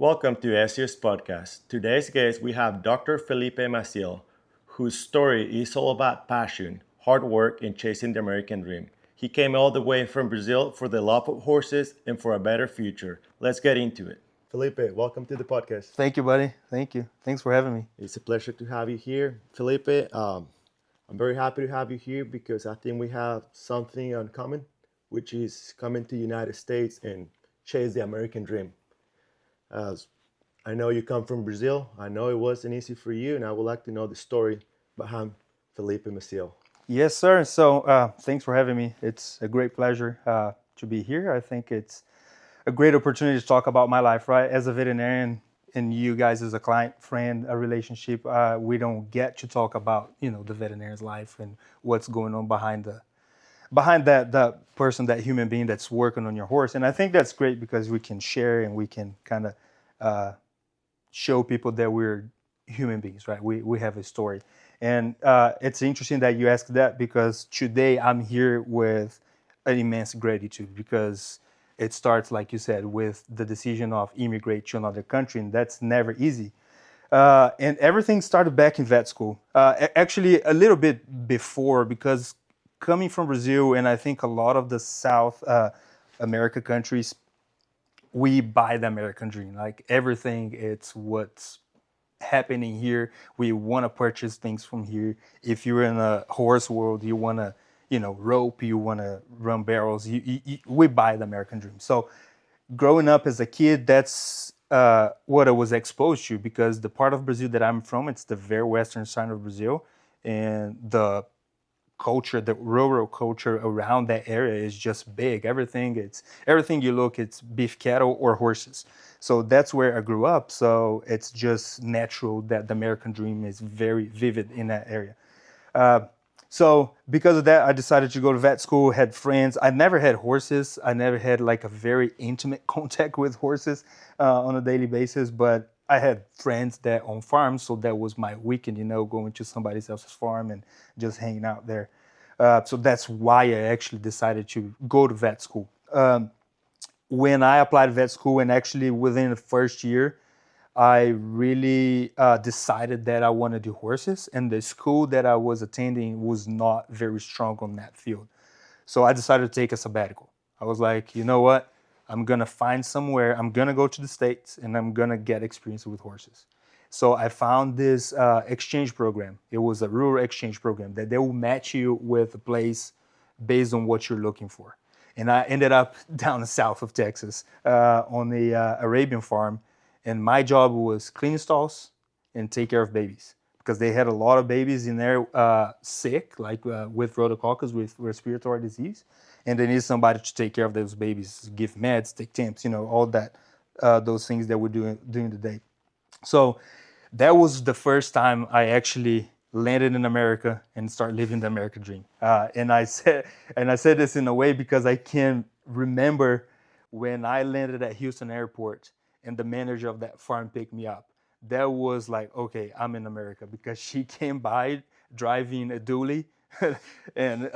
Welcome to Ezzio's podcast. Today's guest, we have Dr. Felipe Maciel, whose story is all about passion, hard work, and chasing the American dream. He came all the way from Brazil for the love of horses and for a better future. Let's get into it. Felipe, welcome to the podcast. Thank you, buddy. Thank you. Thanks for having me. It's a pleasure to have you here. Felipe, I'm very happy to have you here because I think we have something in common, which is coming to the United States and chase the American dream. As I know you come from Brazil. I know it wasn't easy for you, and I would like to know the story behind Felipe Maciel. Yes, sir. So thanks for having me. It's a great pleasure to be here. I think it's a great opportunity to talk about my life, right? As a veterinarian and you guys as a client, friend, a relationship, we don't get to talk about, the veterinarian's life and what's going on behind that person, that human being that's working on your horse. And I think that's great because we can share and we can kind of show people that we're human beings, right? We have a story. And it's interesting that you asked that because today I'm here with an immense gratitude because it starts, like you said, with the decision of immigrate to another country, and that's never easy. And everything started back in vet school. Actually, a little bit before, because coming from Brazil, and I think a lot of the South America countries, we buy the American dream. Like everything, it's what's happening here. We want to purchase things from here. If you're in a horse world, you want to, rope, you want to run barrels. We buy the American dream. So growing up as a kid, that's what I was exposed to because the part of Brazil that I'm from, it's the very western side of Brazil. And the culture, the rural culture around that area is just big. Everything you look, it's beef cattle or horses. So that's where I grew up. So it's just natural that the American dream is very vivid in that area. So because of that, I decided to go to vet school, had friends. I never had horses. I never had like a very intimate contact with horses on a daily basis, but I had friends that own farms. So that was my weekend, going to somebody else's farm and just hanging out there. So that's why I actually decided to go to vet school. When I applied to vet school and actually within the first year, I really decided that I want to do horses, and the school that I was attending was not very strong on that field. So I decided to take a sabbatical. I was like, you know what? I'm going to find somewhere, I'm going to go to the States, and I'm going to get experience with horses. So I found this exchange program. It was a rural exchange program that they will match you with a place based on what you're looking for. And I ended up down the south of Texas on the Arabian farm. And my job was clean stalls and take care of babies because they had a lot of babies in there sick, like with rhodococcus, with respiratory disease. And they needed somebody to take care of those babies, give meds, take temps, all that, those things that we're doing during the day. So that was the first time I actually landed in America and started living the American dream. And I said this in a way because I can remember when I landed at Houston Airport and the manager of that farm picked me up. That was like, okay, I'm in America because she came by driving a dually and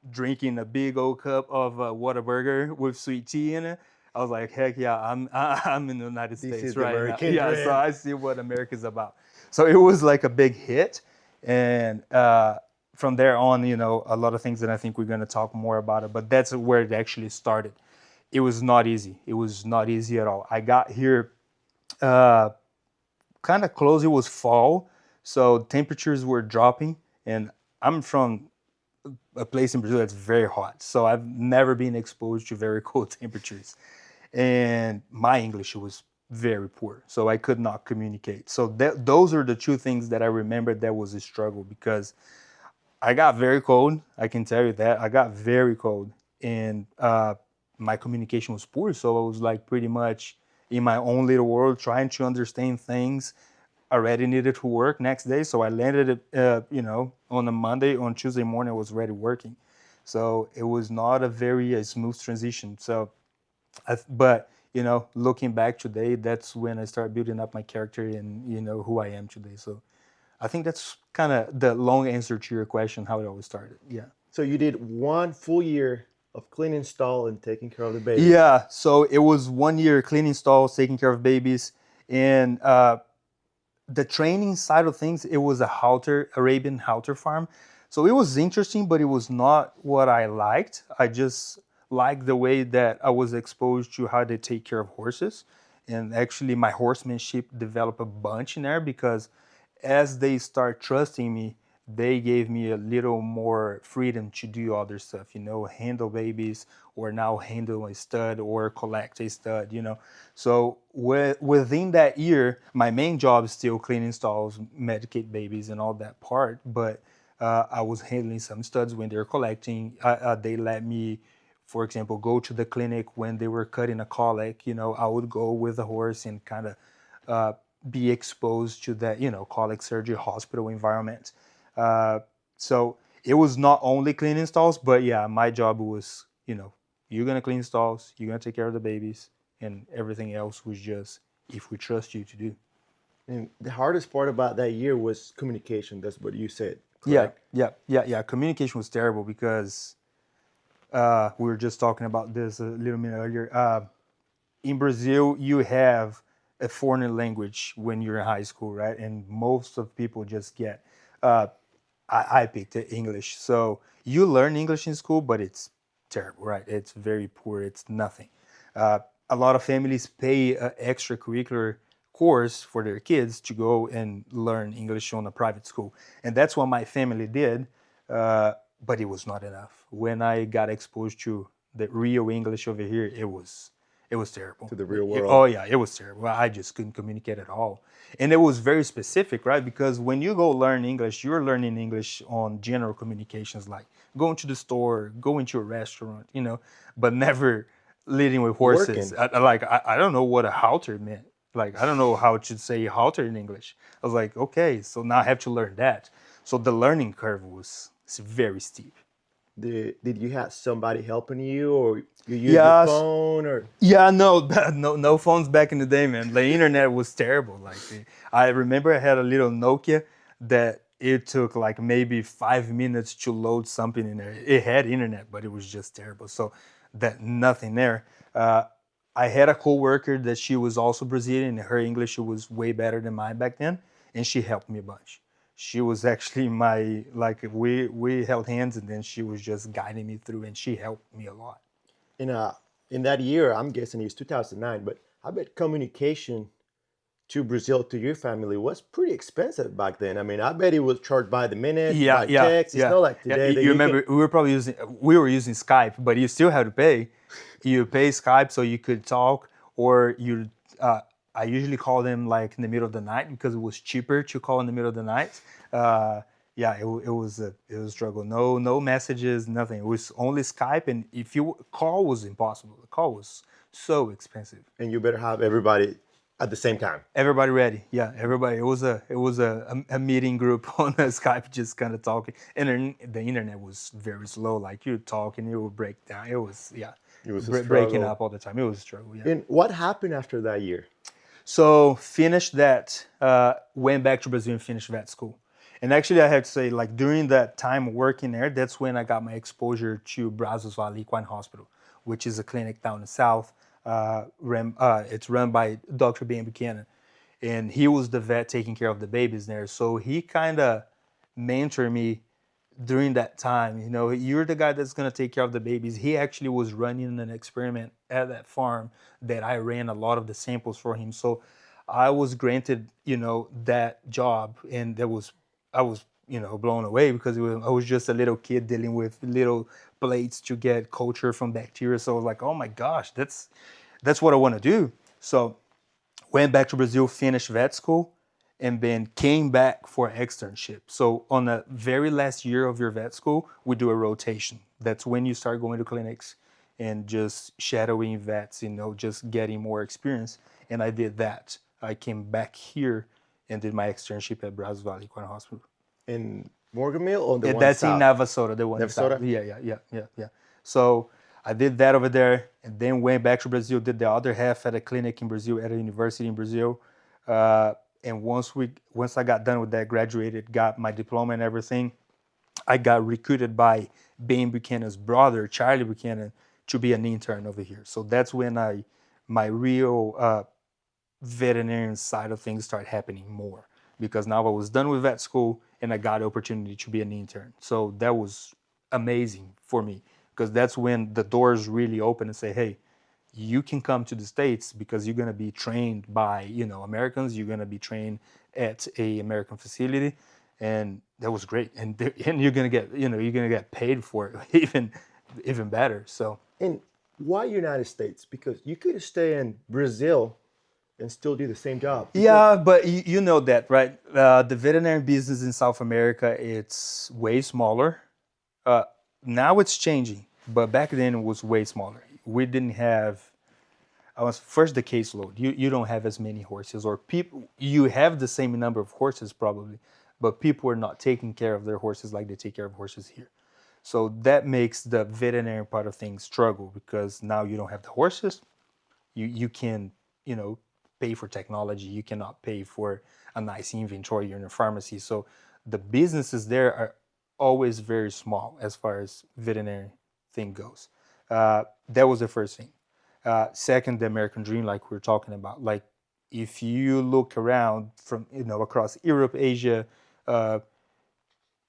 drinking a big old cup of Whataburger with sweet tea in it. I was like, heck yeah, I'm in the United States right now. Yeah, so I see what America's about. So it was like a big hit. And from there on, a lot of things that I think we're going to talk more about it, but that's where it actually started. It was not easy. It was not easy at all. I got here kind of close. It was fall, so temperatures were dropping, and I'm from a place in Brazil that's very hot, so I've never been exposed to very cold temperatures. And my English was very poor, so I could not communicate. So those are the two things that I remember that was a struggle because I got very cold. I can tell you that. I got very cold, and my communication was poor, so I was like pretty much in my own little world trying to understand things. I already needed to work next day, so I landed on a Monday. On Tuesday morning I was already working, so it was not a very smooth transition. So but looking back today, that's when I started building up my character and who I am today. So I think that's kind of the long answer to your question, how it always started. Yeah. So you did one full year of cleaning stall and taking care of the baby. Yeah, so it was 1 year cleaning stalls, taking care of babies, And the training side of things, it was a Arabian halter farm. So it was interesting, but it was not what I liked. I just liked the way that I was exposed to how they take care of horses. And actually, my horsemanship developed a bunch in there because as they start trusting me, they gave me a little more freedom to do other stuff, handle babies or now handle a stud or collect a stud, So within that year, my main job is still cleaning stalls, medicate babies, and all that part. But I was handling some studs when they're collecting. They let me, for example, go to the clinic when they were cutting a colic. I would go with the horse and kind of uh, be exposed to that, colic surgery hospital environment. Uh, so it was not only cleaning stalls, but yeah, my job was, you're gonna clean stalls, you're gonna take care of the babies, and everything else was just if we trust you to do. And the hardest part about that year was communication. That's what you said, Yeah, correct? yeah. Communication was terrible because we were just talking about this a little minute earlier. In Brazil, you have a foreign language when you're in high school, right? And most of people just get. Uh, I picked English, so you learn English in school, but it's terrible, right? It's very poor. It's nothing. Uh, a lot of families pay an extracurricular course for their kids to go and learn English on a private school, and that's what my family did. But it was not enough. When I got exposed to the real English over here, it was terrible. To the real Oh world. yeah, it was terrible. I just couldn't communicate at all, and it was very specific, right? Because when you go learn English, you're learning English on general communications, like going to the store, going to a restaurant, but never leading with horses. Working. I don't know what a halter meant. Like I don't know how to say halter in English. I was like, okay, so now I have to learn that. So the learning curve was very steep. Did you have somebody helping you, or you use your Yes. phone, or Yeah, no, no phones back in the day, man. The internet was terrible. I remember I had a little Nokia that it took like maybe 5 minutes to load something in there. It had internet, but it was just terrible. So that nothing there. Uh, I had a coworker that she was also Brazilian, and her English was way better than mine back then, and she helped me a bunch. She was actually my like we held hands, and then she was just guiding me through, and she helped me a lot. in in that year? I'm guessing it's 2009, but I bet communication to Brazil to your family was pretty expensive back then. I mean, I bet it was charged by the minute, Yeah, by yeah, text. It's yeah, not like yeah. today that You you can. remember we were using Skype, but you still had to pay. You pay Skype so you could talk, or you. I usually call them like in the middle of the night because it was cheaper to call in the middle of the night. Uh, yeah, it was a struggle. No messages, nothing. It was only Skype, and if you call was impossible. The call was so expensive. And you better have everybody at the same time. Everybody ready? Yeah, everybody. It was a meeting group on Skype, just kind of talking. And then the internet was very slow. Like you talk and it would break down. It was It was a breaking struggle. up all the time. It was a struggle. Yeah. And what happened after that year? So finished that. Went back to Brazil and finished vet school. And actually, I have to say, like during that time working there, that's when I got my exposure to Brazos Valley Equine Hospital, which is a clinic down in the south. It's run by Dr. Ben Buchanan, and he was the vet taking care of the babies there. So he kind of mentored me during that time. You're the guy that's going to take care of the babies. He actually was running an experiment at that farm that I ran a lot of the samples for him. So I was granted, that job, and I was, blown away because I was just a little kid dealing with little plates to get culture from bacteria. So I was like, oh my gosh, that's what I want to do. So went back to Brazil, finished vet school, and then came back for externship. So on the very last year of your vet school, we do a rotation. That's when you start going to clinics and just shadowing vets, just getting more experience. And I did that. I came back here and did my externship at Brazos Valley Equine Hospital. In Morgan Mill or the And one that's in south? Navasota, the one in South. Navasota? Yeah. So I did that over there, and then went back to Brazil. Did the other half at a clinic in Brazil, at a university in Brazil. And once I got done with that, graduated, got my diploma and everything, I got recruited by Ben Buchanan's brother, Charlie Buchanan, to be an intern over here. So that's when my real veterinarian side of things started happening more, because now I was done with vet school and I got the opportunity to be an intern. So that was amazing for me, because that's when the doors really open and say, hey, you can come to the States because you're going to be trained by, Americans. You're going to be trained at a American facility. And that was great. And you're going to get, you're going to get paid for it, even better. So And why United States? Because you could stay in Brazil and still do the same job. Because yeah, but you know that, right? The veterinary business in South America, it's way smaller. Uh, Now it's changing, but back then it was way smaller. We didn't have. I was first the caseload. You don't have as many horses, or people. You have the same number of horses probably, but people are not taking care of their horses like they take care of horses here. So that makes the veterinary part of things struggle, because now you don't have the horses. You can, you know pay for technology. You cannot pay for a nice inventory in a pharmacy. So the businesses there are always very small as far as veterinary thing goes. That was the first thing. Second, the American dream, like we are talking about. Like, if you look around from, across Europe, Asia, uh,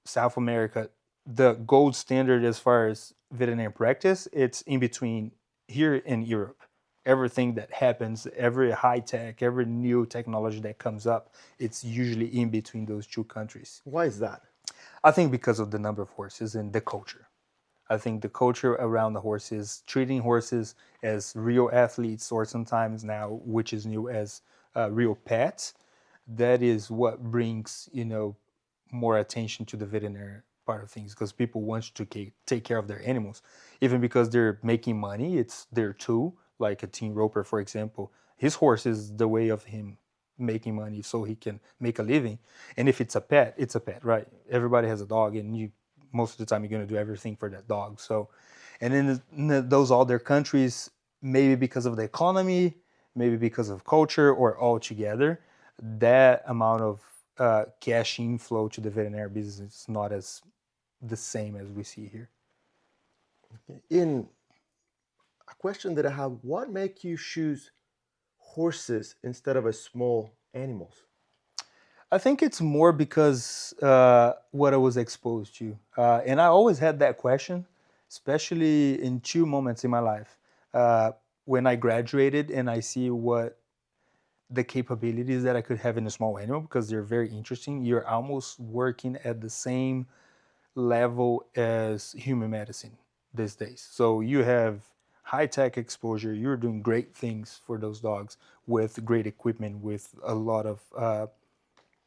South America, the gold standard as far as veterinary practice, it's in between here in Europe. Everything that happens, every high tech, every new technology that comes up, it's usually in between those two countries. why is that? I think because of the number of horses and the culture. I think the culture around the horses, treating horses as real athletes, or sometimes now, which is new, as real pets, that is what brings, more attention to the veterinary part of things, because people want to take care of their animals, even because they're making money. It's their tool. Like a Teen Roper, for example, his horse is the way of him making money so he can make a living. And if it's a pet, it's a pet, right? Everybody has a dog, and you most of the time you're going to do everything for that dog. So, and in those other countries, maybe because of the economy, maybe because of culture, or all together, that amount of cash inflow to the veterinary business is not as the same as we see here. In a question that I have, what make you choose horses instead of a small animals? I think it's more because what I was exposed to, and I always had that question, especially in two moments in my life. Uh, when I graduated and I see what the capabilities that I could have in a small animal, because they're very interesting. You're almost working at the same level as human medicine these days. So you have high tech exposure. You're doing great things for those dogs with great equipment, with a lot of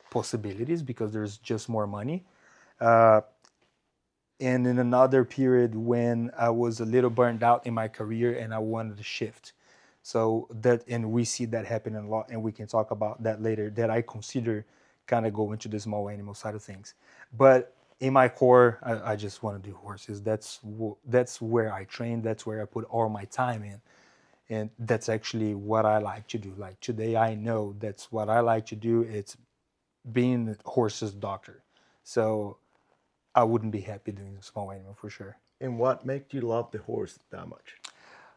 possibilities, because there's just more money. Uh, and in another period when I was a little burned out in my career and I wanted to shift. So that, and we see that happening a lot, and we can talk about that later, that I consider kind of going to the small animal side of things. But in my core, I just want to do horses. That's where I train. That's where I put all my time in. And that's actually what I like to do. Like today, I know that's what I like to do. It's being a horse's doctor. So I wouldn't be happy doing a small animal for sure. And what make you love the horse that much?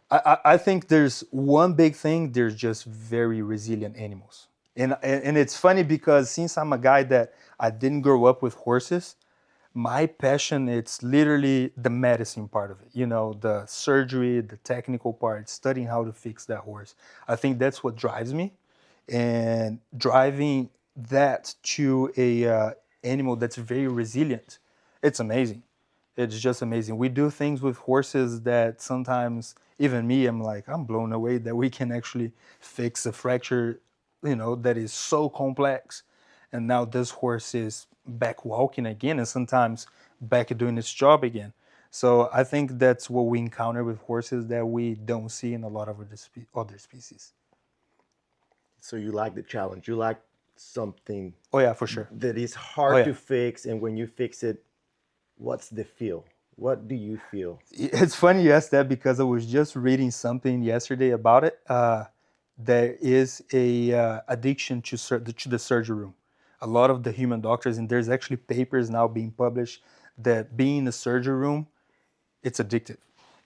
I think there's one big thing. There's just very resilient animals, and it's funny because since I'm a guy that I didn't grow up with horses, my passion it's literally the medicine part of it. The surgery, the technical part, studying how to fix that horse. I think that's what drives me, and driving that to a animal that's very resilient. It's amazing. It's just amazing. We do things with horses that sometimes even me, I'm blown away that we can actually fix a fracture, that is so complex. And now this horse is back walking again, and sometimes back doing its job again. So I think that's what we encounter with horses that we don't see in a lot of other species. So you like the challenge. You like something Oh yeah, for sure. that is Oh hard yeah. to fix, and when you fix it, what's the feel? What do you feel? It's funny you asked that, because I was just reading something yesterday about it. There is a addiction to the surgery room. A lot of the human doctors, and there's actually papers now being published that being in a surgery room, it's addictive.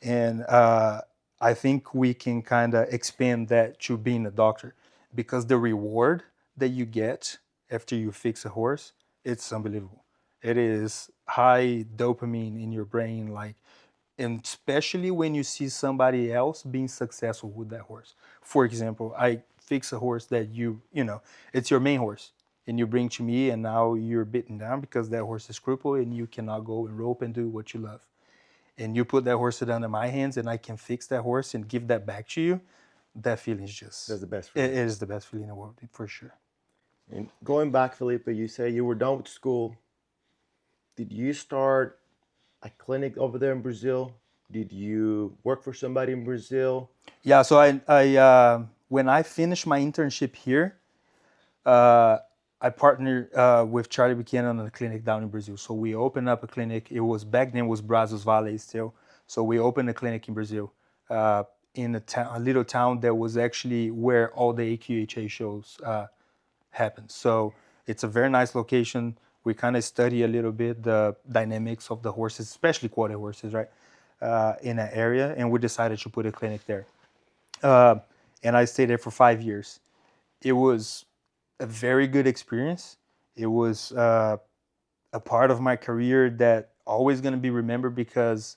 And I think we can kind of expand that to being a doctor. because the reward that you get after you fix a horse, it's unbelievable. It is high dopamine in your brain, like, and especially when you see somebody else being successful with that horse. For example, I fix a horse that it's your main horse, and you bring to me, and now you're beaten down because that horse is crippled and you cannot go and rope and do what you love. And you put that horse under my hands, and I can fix that horse and give that back to you. That feeling is That's just, the best it feeling. is the best feeling in the world, for sure. And going back, Felipe, you say you were done with school. Did you start a clinic over there in Brazil? Did you work for somebody in Brazil? Yeah, so when I finished my internship here, uh, I partnered with Charlie Buchanan on a clinic down in Brazil. So we opened up a clinic. It was back then was Brazos Valley still. So we opened a clinic in Brazil, in a little town that was actually where all the AQHA shows happen. So it's a very nice location. We kind of study a little bit the dynamics of the horses, especially quarter horses, right, in that area, and we decided to put a clinic there. Uh, and I stayed there for 5 years. It was a very good experience. It was a part of my career that always going to be remembered because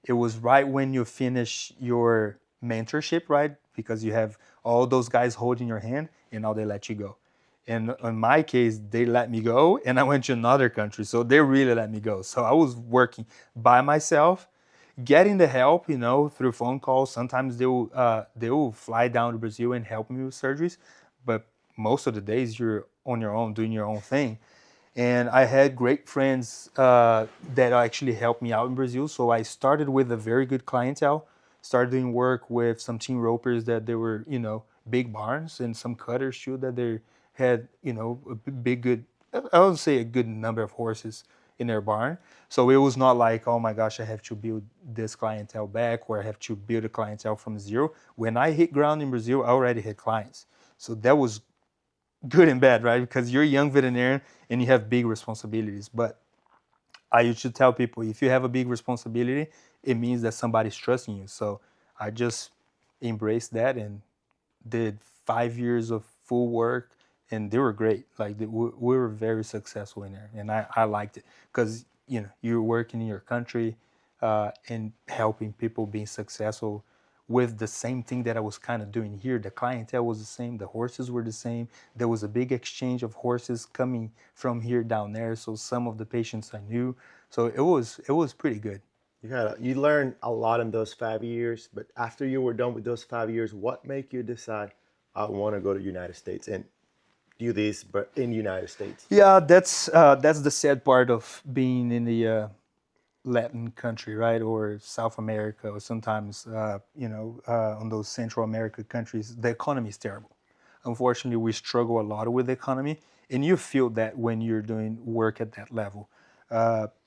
it was right when you finish your mentorship, right? Because you have all those guys holding your hand, and now they let you go. And in my case, they let me go, and I went to another country, so they really let me go. So I was working by myself, getting the help, through phone calls. Sometimes they will fly down to Brazil and help me with surgeries, but most of the days you're on your own doing your own thing. And I had great friends that actually helped me out in Brazil. So I started with a very good clientele. Started doing work with some team ropers that they were, big barns, and some cutters too that they had, a big good. I would say a good number of horses in their barn. So it was not like, oh my gosh, I have to build this clientele back, or I have to build a clientele from zero. When I hit ground in Brazil, I already had clients. So that was good and bad, right? Because you're a young veterinarian and you have big responsibilities. But I used to tell people, if you have a big responsibility, it means that somebody's trusting you. So I just embraced that and did 5 years of full work, and they were great. Like we were very successful in there, and I liked it because you're working in your country and helping people being successful with the same thing that I was kind of doing here. The clientele was the same, the horses were the same. There was a big exchange of horses coming from here down there. So some of the patients I knew. So it was pretty good. You learned a lot in those 5 years, but after you were done with those 5 years, what made you decide I want to go to the United States and do this, but in the United States? Yeah, that's the sad part of being in the Latin country, right, or South America, or sometimes on those Central America countries, the economy is terrible. Unfortunately, we struggle a lot with the economy, and you feel that when you're doing work at that level,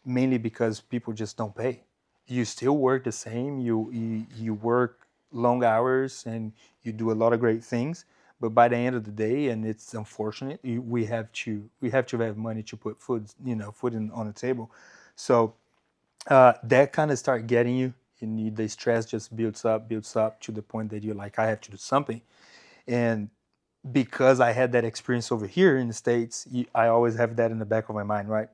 mainly because people just don't pay. You still work the same. You work long hours and you do a lot of great things, but by the end of the day, and it's unfortunate, we have to have money to put food on the table. So that kind of start getting you, and the stress just builds up to the point that you're like, I have to do something. And because I had that experience over here in the States, I always have that in the back of my mind, right?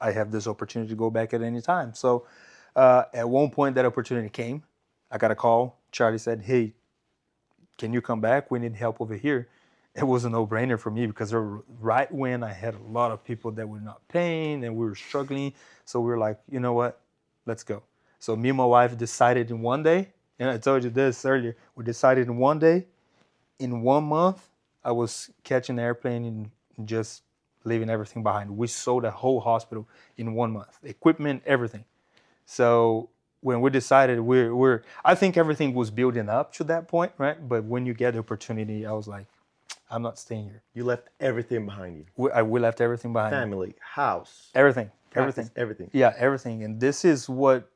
I have this opportunity to go back at any time. So at one point, that opportunity came. I got a call. Charlie said, "Hey, can you come back? We need help over here." It was a no-brainer for me because right when I had a lot of people that were not paying and we were struggling. So we were like, you know what? Let's go. So me and my wife decided in one day, and I told you this earlier, we decided in one day, in 1 month, I was catching an airplane and just leaving everything behind. We sold a whole hospital in 1 month, equipment, everything. So when we decided I think everything was building up to that point, right? But when you get the opportunity, I was like, I'm not staying here. You left everything behind you. We left everything behind. Family, house, Everything, practice, everything. everything. Yeah, everything. And this is what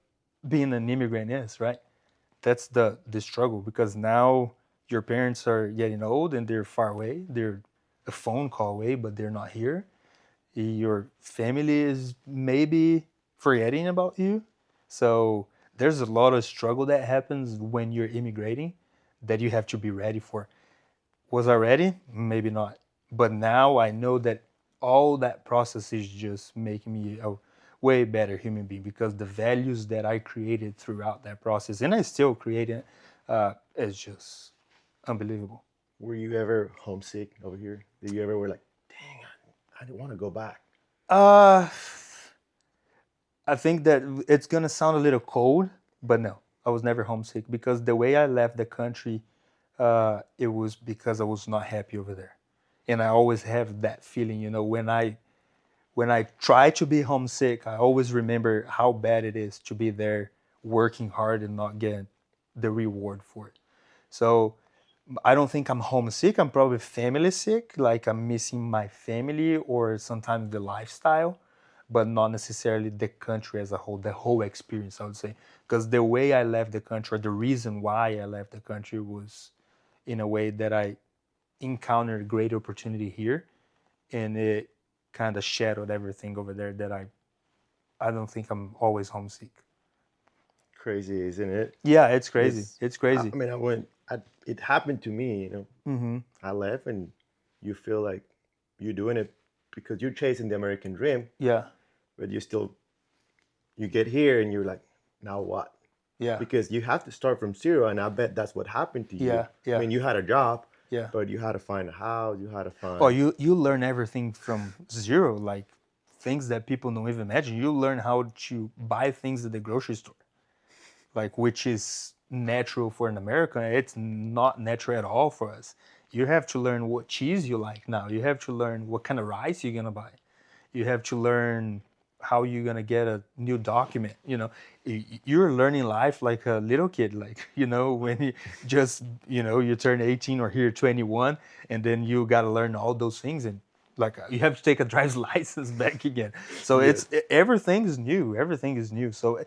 being an immigrant is, right? That's the struggle, because now your parents are getting old and they're far away. They're a phone call away, but they're not here. Your family is maybe forgetting about you. So there's a lot of struggle that happens when you're immigrating that you have to be ready for. Was I ready? Maybe not. But now I know that all that process is just making me a way better human being because the values that I created throughout that process, and I still create it, is just unbelievable. Were you ever homesick over here? Did you ever were like, dang, I didn't want to go back? Uh, I think that it's gonna sound a little cold, but no, I was never homesick because the way I left the country, it was because I was not happy over there, and I always have that feeling. You know, when I try to be homesick, I always remember how bad it is to be there working hard and not get the reward for it. So I don't think I'm homesick. I'm probably family sick, like I'm missing my family or sometimes the lifestyle, but not necessarily the country as a whole, the whole experience, I would say. Because the way I left the country, or the reason why I left the country was in a way that I encountered great opportunity here and it kind of shadowed everything over there that I don't think I'm always homesick. Crazy, isn't it? Yeah, it's crazy. It's, It's I crazy. mean, it happened to me, you know. Mm-hmm. I left and you feel like you're doing it because you're chasing the American dream, Yeah, but you get here and you're like, now what? yeah, Because you have to start from zero, and I bet that's what happened to you. yeah, I yeah, mean, you had a job, yeah. but you had to find a house, you had to Oh, find. you learn everything from zero, like things that people don't even imagine. You learn how to buy things at the grocery store, like which is natural for an American. It's not natural at all for us. You have to learn what cheese you like now. You have to learn what kind of rice you're gonna buy. You have to learn how you're gonna get a new document. You know, you're learning life like a little kid. Like when you just you turn 18 or here 21, and then you gotta learn all those things and like you have to take a driver's license back again. So Yes. everything is new. Everything is new. So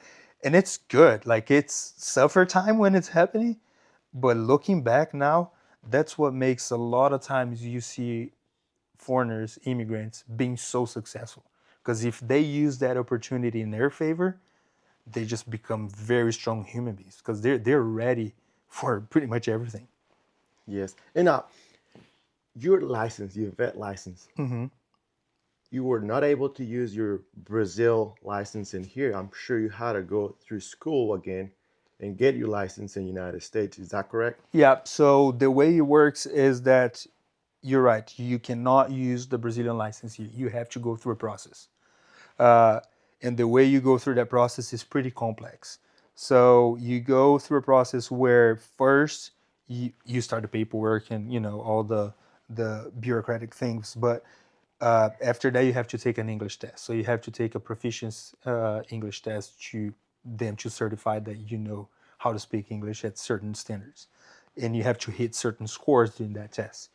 and it's good. Like it's suffer time when it's happening, but looking back now, that's what makes a lot of times you see foreigners, immigrants being so successful. Because if they use that opportunity in their favor, they just become very strong human beings because they're ready for pretty much everything. Yes. And now, your license, your vet license, Hmm. you were not able to use your Brazil license in here. I'm sure you had to go through school again and get your license in the United States. Is that correct? Yeah. So the way it works is that you're right. You cannot use the Brazilian license. You have to go through a process. Uh, and the way you go through that process is pretty complex. So you go through a process where first you start the paperwork and all the bureaucratic things, but after that you have to take an English test. So you have to take a proficiency English test to them to certify that you know how to speak English at certain standards, and you have to hit certain scores during that test.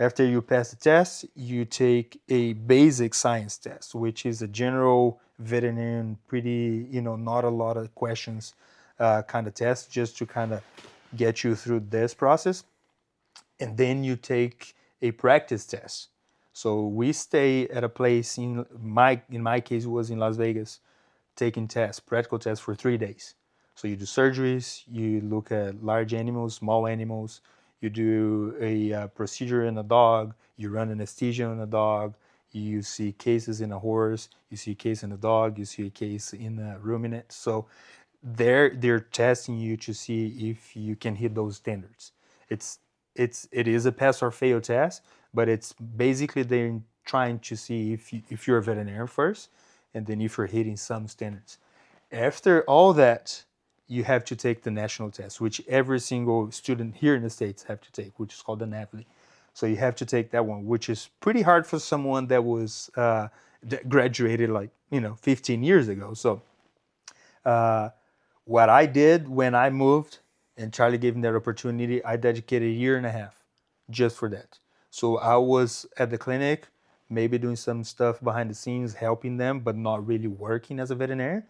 After you pass the test, you take a basic science test, which is a general veterinarian, pretty, not a lot of questions kind of test, just to kind of get you through this process. And then you take a practice test. So we stay at a place in my case it was in Las Vegas, taking tests, practical tests for 3 days. So you do surgeries, you look at large animals, small animals, you do a procedure in a dog, you run anesthesia on a dog, you see cases in a horse, you see a case in a dog, you see a case in a ruminant. So they're testing you to see if you can hit those standards. It's it is a pass or fail test, but it's basically they're trying to see if you're a veterinarian first, and then if you're hitting some standards. After all that, you have to take the national test, which every single student here in the States have to take, which is called the NAVLE. So you have to take that one, which is pretty hard for someone that was that graduated like 15 years ago. So uh, what I did when I moved and Charlie gave me that opportunity, I dedicated a year and a half just for that. So I was at the clinic, maybe doing some stuff behind the scenes, helping them, but not really working as a veterinarian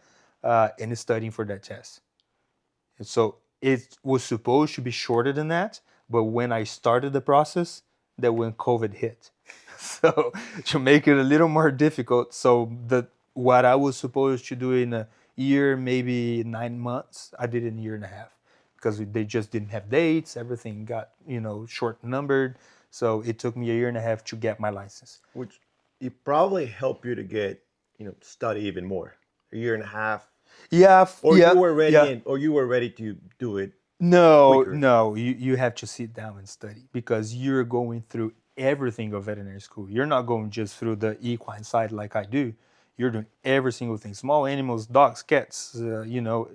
and studying for that test. And so it was supposed to be shorter than that, but when I started the process, that when COVID hit. So to make it a little more difficult, so the what I was supposed to do in a year, maybe 9 months, I did in a year and a half because they just didn't have dates. Everything got, short numbered. So it took me a year and a half to get my license. Which it probably helped you to get, study even more. A year and a half, Yeah, or yeah, you were ready yeah. and or you were ready to do it No, quicker. no, you have to sit down and study because you're going through everything of veterinary school. You're not going just through the equine side like I do. You're doing every single thing: small animals, dogs, cats,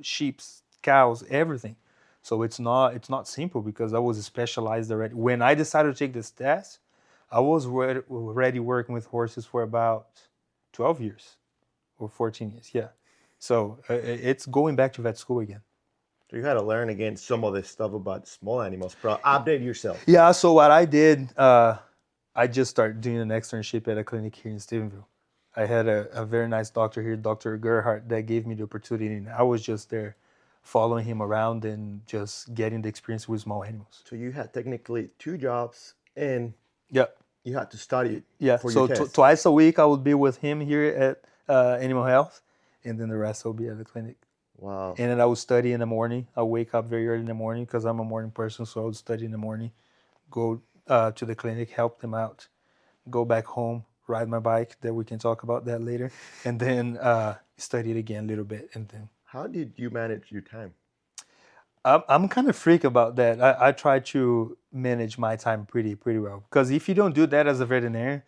sheep, cows, everything. So it's not simple because I was specialized already. When I decided to take this test, I was already working with horses for about 12 years or 14 years. Yeah. So it's going back to vet school again. So you had to learn again some of this stuff about small animals. Update yourself. Yeah, so what I did, I just started doing an externship at a clinic here in Stephenville. I had a very nice doctor here, Dr. Gerhardt, that gave me the opportunity. And I was just there following him around and just getting the experience with small animals. So you had technically two jobs, and Yeah, you had to study yeah. for your So test. twice a week I would be with him here at Animal Health, and then the rest will be at the clinic. Wow. And then I would study in the morning. I wake up very early in the morning because I'm a morning person, so I would study in the morning, go to the clinic, help them out, go back home, ride my bike. That we can talk about that later, and then study it again a little bit. And then How did you manage your time? I'm kind of freak about that. I try to manage my time pretty well because if you don't do that as a veterinarian,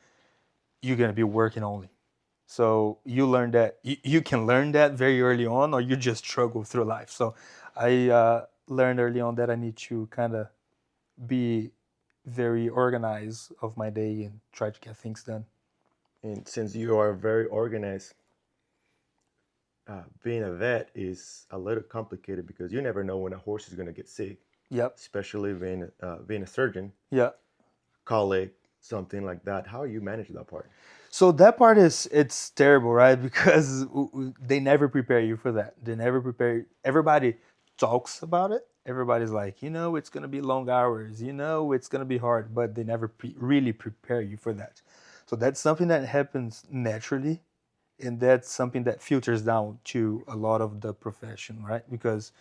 you're gonna be working only. So you learn that you can learn that very early on, or you just struggle through life. So I learned early on that I need to kind of be very organized of my day and try to get things done. And since you are very organized, being a vet is a little complicated because you never know when a horse is going to get sick, Yep. especially being a surgeon, Yeah. colleague, something like that. How you manage that part? So that part is it's terrible, right? Because they never prepare you for that. They never prepare. Everybody talks about it. Everybody's like, it's gonna be long hours. It's gonna be hard, but they never really prepare you for that. So that's something that happens naturally, and that's something that filters down to a lot of the profession, right? Because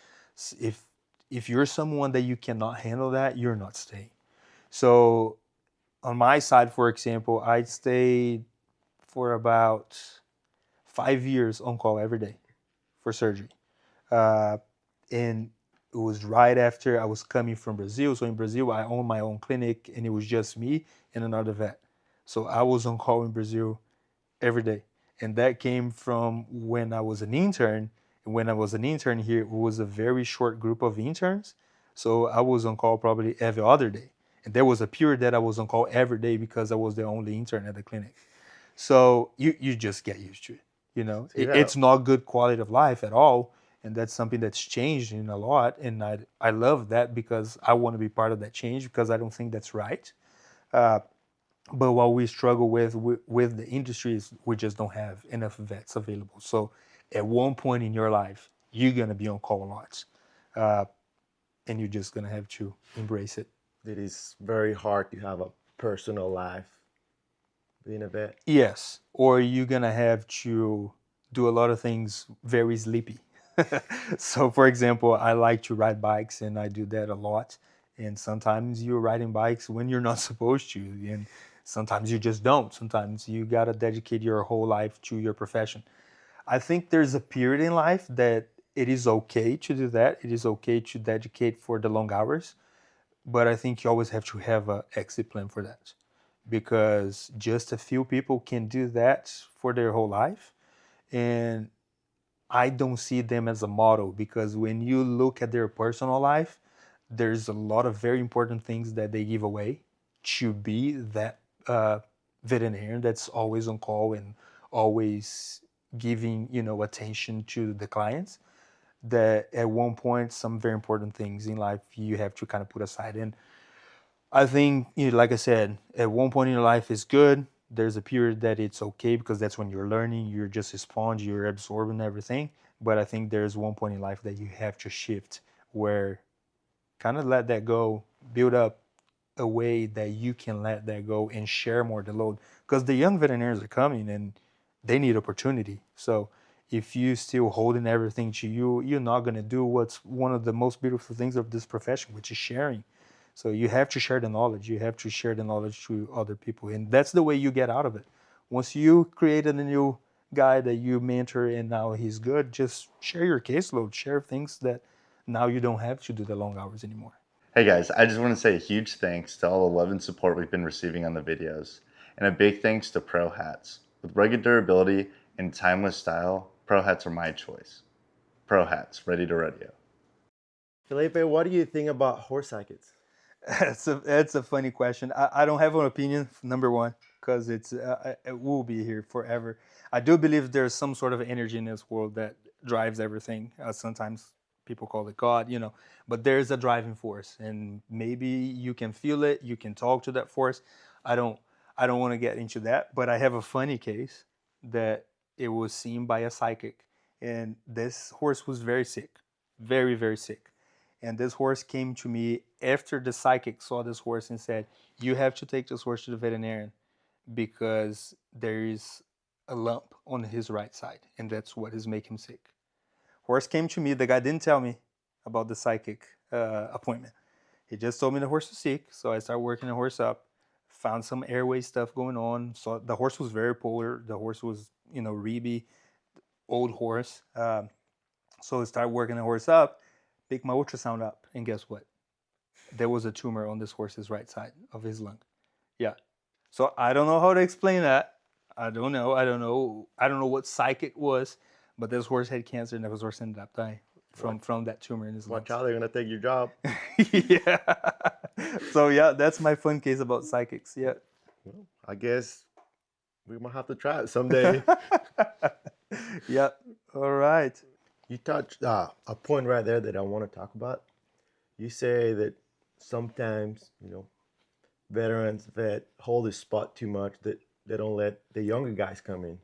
if you're someone that you cannot handle that, you're not staying. So on my side, for example, I stayed for about 5 years on call every day for surgery. Uh, and it was right after I was coming from Brazil. So in Brazil, I owned my own clinic and it was just me and another vet. So I was on call in Brazil every day. And that came from when I was an intern. And when I was an intern here, it was a very short group of interns. So I was on call probably every other day. And there was a period that I was on call every day because I was the only intern at the clinic. So you just get used to it. So you had a It's not good quality of life at all, and that's something that's changed in a lot. And I love that because I want to be part of that change because I don't think that's right. Uh, but what we struggle with the industry is we just don't have enough vets available. So at one point in your life, you're gonna be on call a lot, uh, and you're just gonna have to embrace it. it is very hard to have a personal life being a vet. Yes, or you're gonna have to do a lot of things very sleepy. So, for example, I like to ride bikes and I do that a lot. And sometimes you're riding bikes when you're not supposed to, and sometimes you just don't. Sometimes you gotta dedicate your whole life to your profession. I think there's a period in life that it is okay to do that. It is okay to dedicate for the long hours, but I think you always have to have an exit plan for that because just a few people can do that for their whole life. And I don't see them as a model because when you look at their personal life, there's a lot of very important things that they give away to be that veterinarian that's always on call and always giving attention to the clients. That at one point, some very important things in life you have to kind of put aside. And I think, like I said, at one point in your life is good. There's a period that it's okay because that's when you're learning. You're just a sponge. You're absorbing everything. But I think there's one point in life that you have to shift where kind of let that go, build up a way that you can let that go and share more the load. Because the young veterinarians are coming and they need opportunity. So if you still holding everything to you, you're not going to do what's one of the most beautiful things of this profession, which is sharing. So you have to share the knowledge. You have to share the knowledge to other people, and that's the way you get out of it. Once you created a new guy that you mentor and now he's good, just share your caseload, share things that now you don't have to do the long hours anymore. Hey guys, I just want to say a huge thanks to all the love and support we've been receiving on the videos, and a big thanks to Pro Hats. With rugged durability and timeless style, Pro Hats are my choice. Pro Hats, ready to rodeo. Felipe, what do you think about horse psychics? That's a funny question. I don't have an opinion, number one, because it will be here forever. I do believe there's some sort of energy in this world that drives everything. Sometimes people call it God, but there's a driving force, and maybe you can feel it. You can talk to that force. I don't. I don't want to get into that, but I have a funny case that it was seen by a psychic, and this horse was very sick, very very sick. And this horse came to me after the psychic saw this horse and said, "You have to take this horse to the veterinarian because there is a lump on his right side, and that's what is making him sick." Horse came to me. The guy didn't tell me about the psychic appointment. He just told me the horse was sick, so I started working the horse up. Found some airway stuff going on. So the horse was very poor. The horse was, Reby, old horse. So I started working the horse up, picked my ultrasound up, and guess what? There was a tumor on this horse's right side of his lung. Yeah. So I don't know how to explain that. I don't know. I don't know what psychic was, but this horse had cancer, and this horse ended up dying from that tumor in his lungs. Watch out, they're gonna take your job. Yeah. So yeah, that's my fun case about psychics. Yeah. Well, I guess we might have to try it someday. Yeah. All right. You touched a point right there that I want to talk about. You say that sometimes, veterans that hold the spot too much, that they don't let the younger guys come in.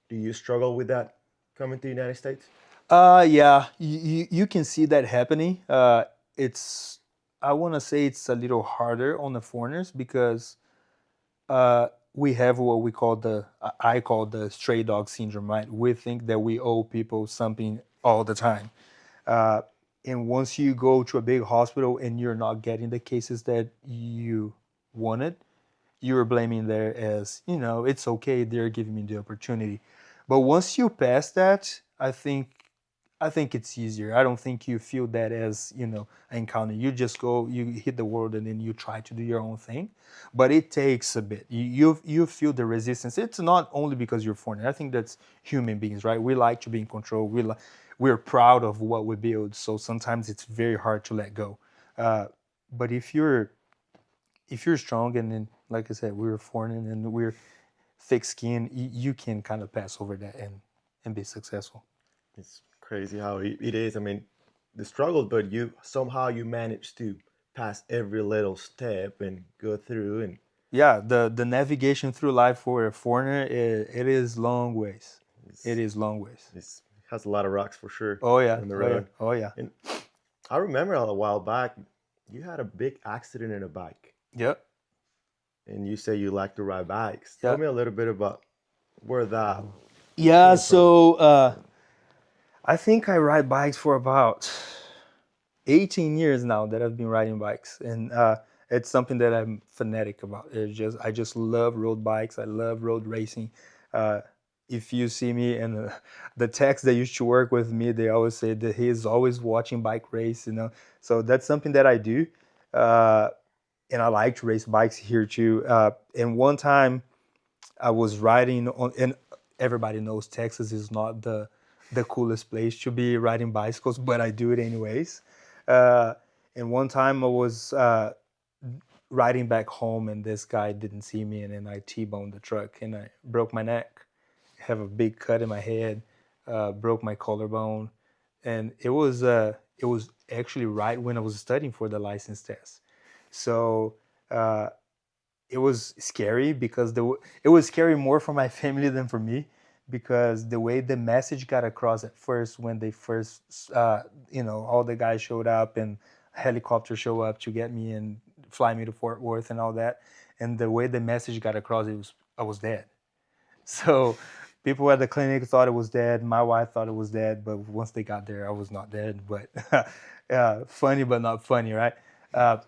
Do you struggle with that coming to the United States? Yeah, you can see that happening. It's I want to say it's a little harder on the foreigners because we have what we call I call the stray dog syndrome, right? We think that we owe people something all the time. Uh, and once you go to a big hospital and you're not getting the cases that you wanted, you're blaming there as, it's okay, they're giving me the opportunity. But once you pass that, I think it's easier. I don't think you feel that as, an encounter. You just go, you hit the world, and then you try to do your own thing. But it takes a bit. You feel the resistance. It's not only because you're foreign. I think that's human beings, right? We like to be in control. We're proud of what we build. So sometimes it's very hard to let go. But if you're strong, and then, like I said, we're foreign and we're thick skin, you can kind of pass over that and be successful. It's crazy how it is. I mean, the struggle, but you manage to pass every little step and go through. And Yeah, the navigation through life for a foreigner, it is long ways. It is long ways. it has a lot of rocks for sure Oh yeah, on the oh yeah, road. oh yeah. And I remember a while back, you had a big accident in a bike, Yep, and you say you like to ride bikes. Tell yep. me a little bit about where that Yeah, came from. so I think I ride bikes for about 18 years now that I've been riding bikes, and it's something that I'm fanatic about. I just love road bikes. I love road racing. Uh, if you see me and the techs that used to work with me, they always say that he's always watching bike race. So that's something that I do, uh, and I like to race bikes here too. And one time I was riding on, and everybody knows Texas is not the coolest place to be riding bicycles, but I do it anyways. Uh, and one time I was riding back home, and this guy didn't see me, and then I T-boned the truck, and I broke my neck. Have a big cut in my head, broke my collarbone, and it was actually right when I was studying for the license test. So. It was scary because it was scary more for my family than for me, because the way the message got across at first, when they first all the guys showed up and helicopters show up to get me and fly me to Fort Worth and all that, and the way the message got across, I was dead. So People at the clinic thought it was dead. My wife thought it was dead, but once they got there, I was not dead. But funny, but not funny, right? Uh,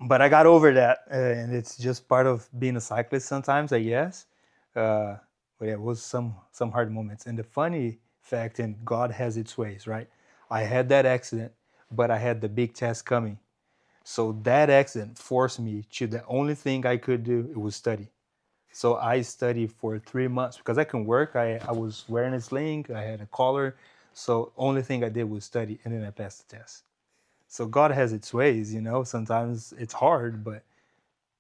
but I got over that, and it's just part of being a cyclist sometimes, I guess. Uh, but yeah, it was some hard moments. And the funny fact, and God has its ways, right? I had that accident, but I had the big test coming. So that accident forced me to the only thing I could do, it was study. So I studied for 3 months because I can work. I was wearing a sling, I had a collar. So only thing I did was study, and then I passed the test. So God has its ways, Sometimes it's hard, but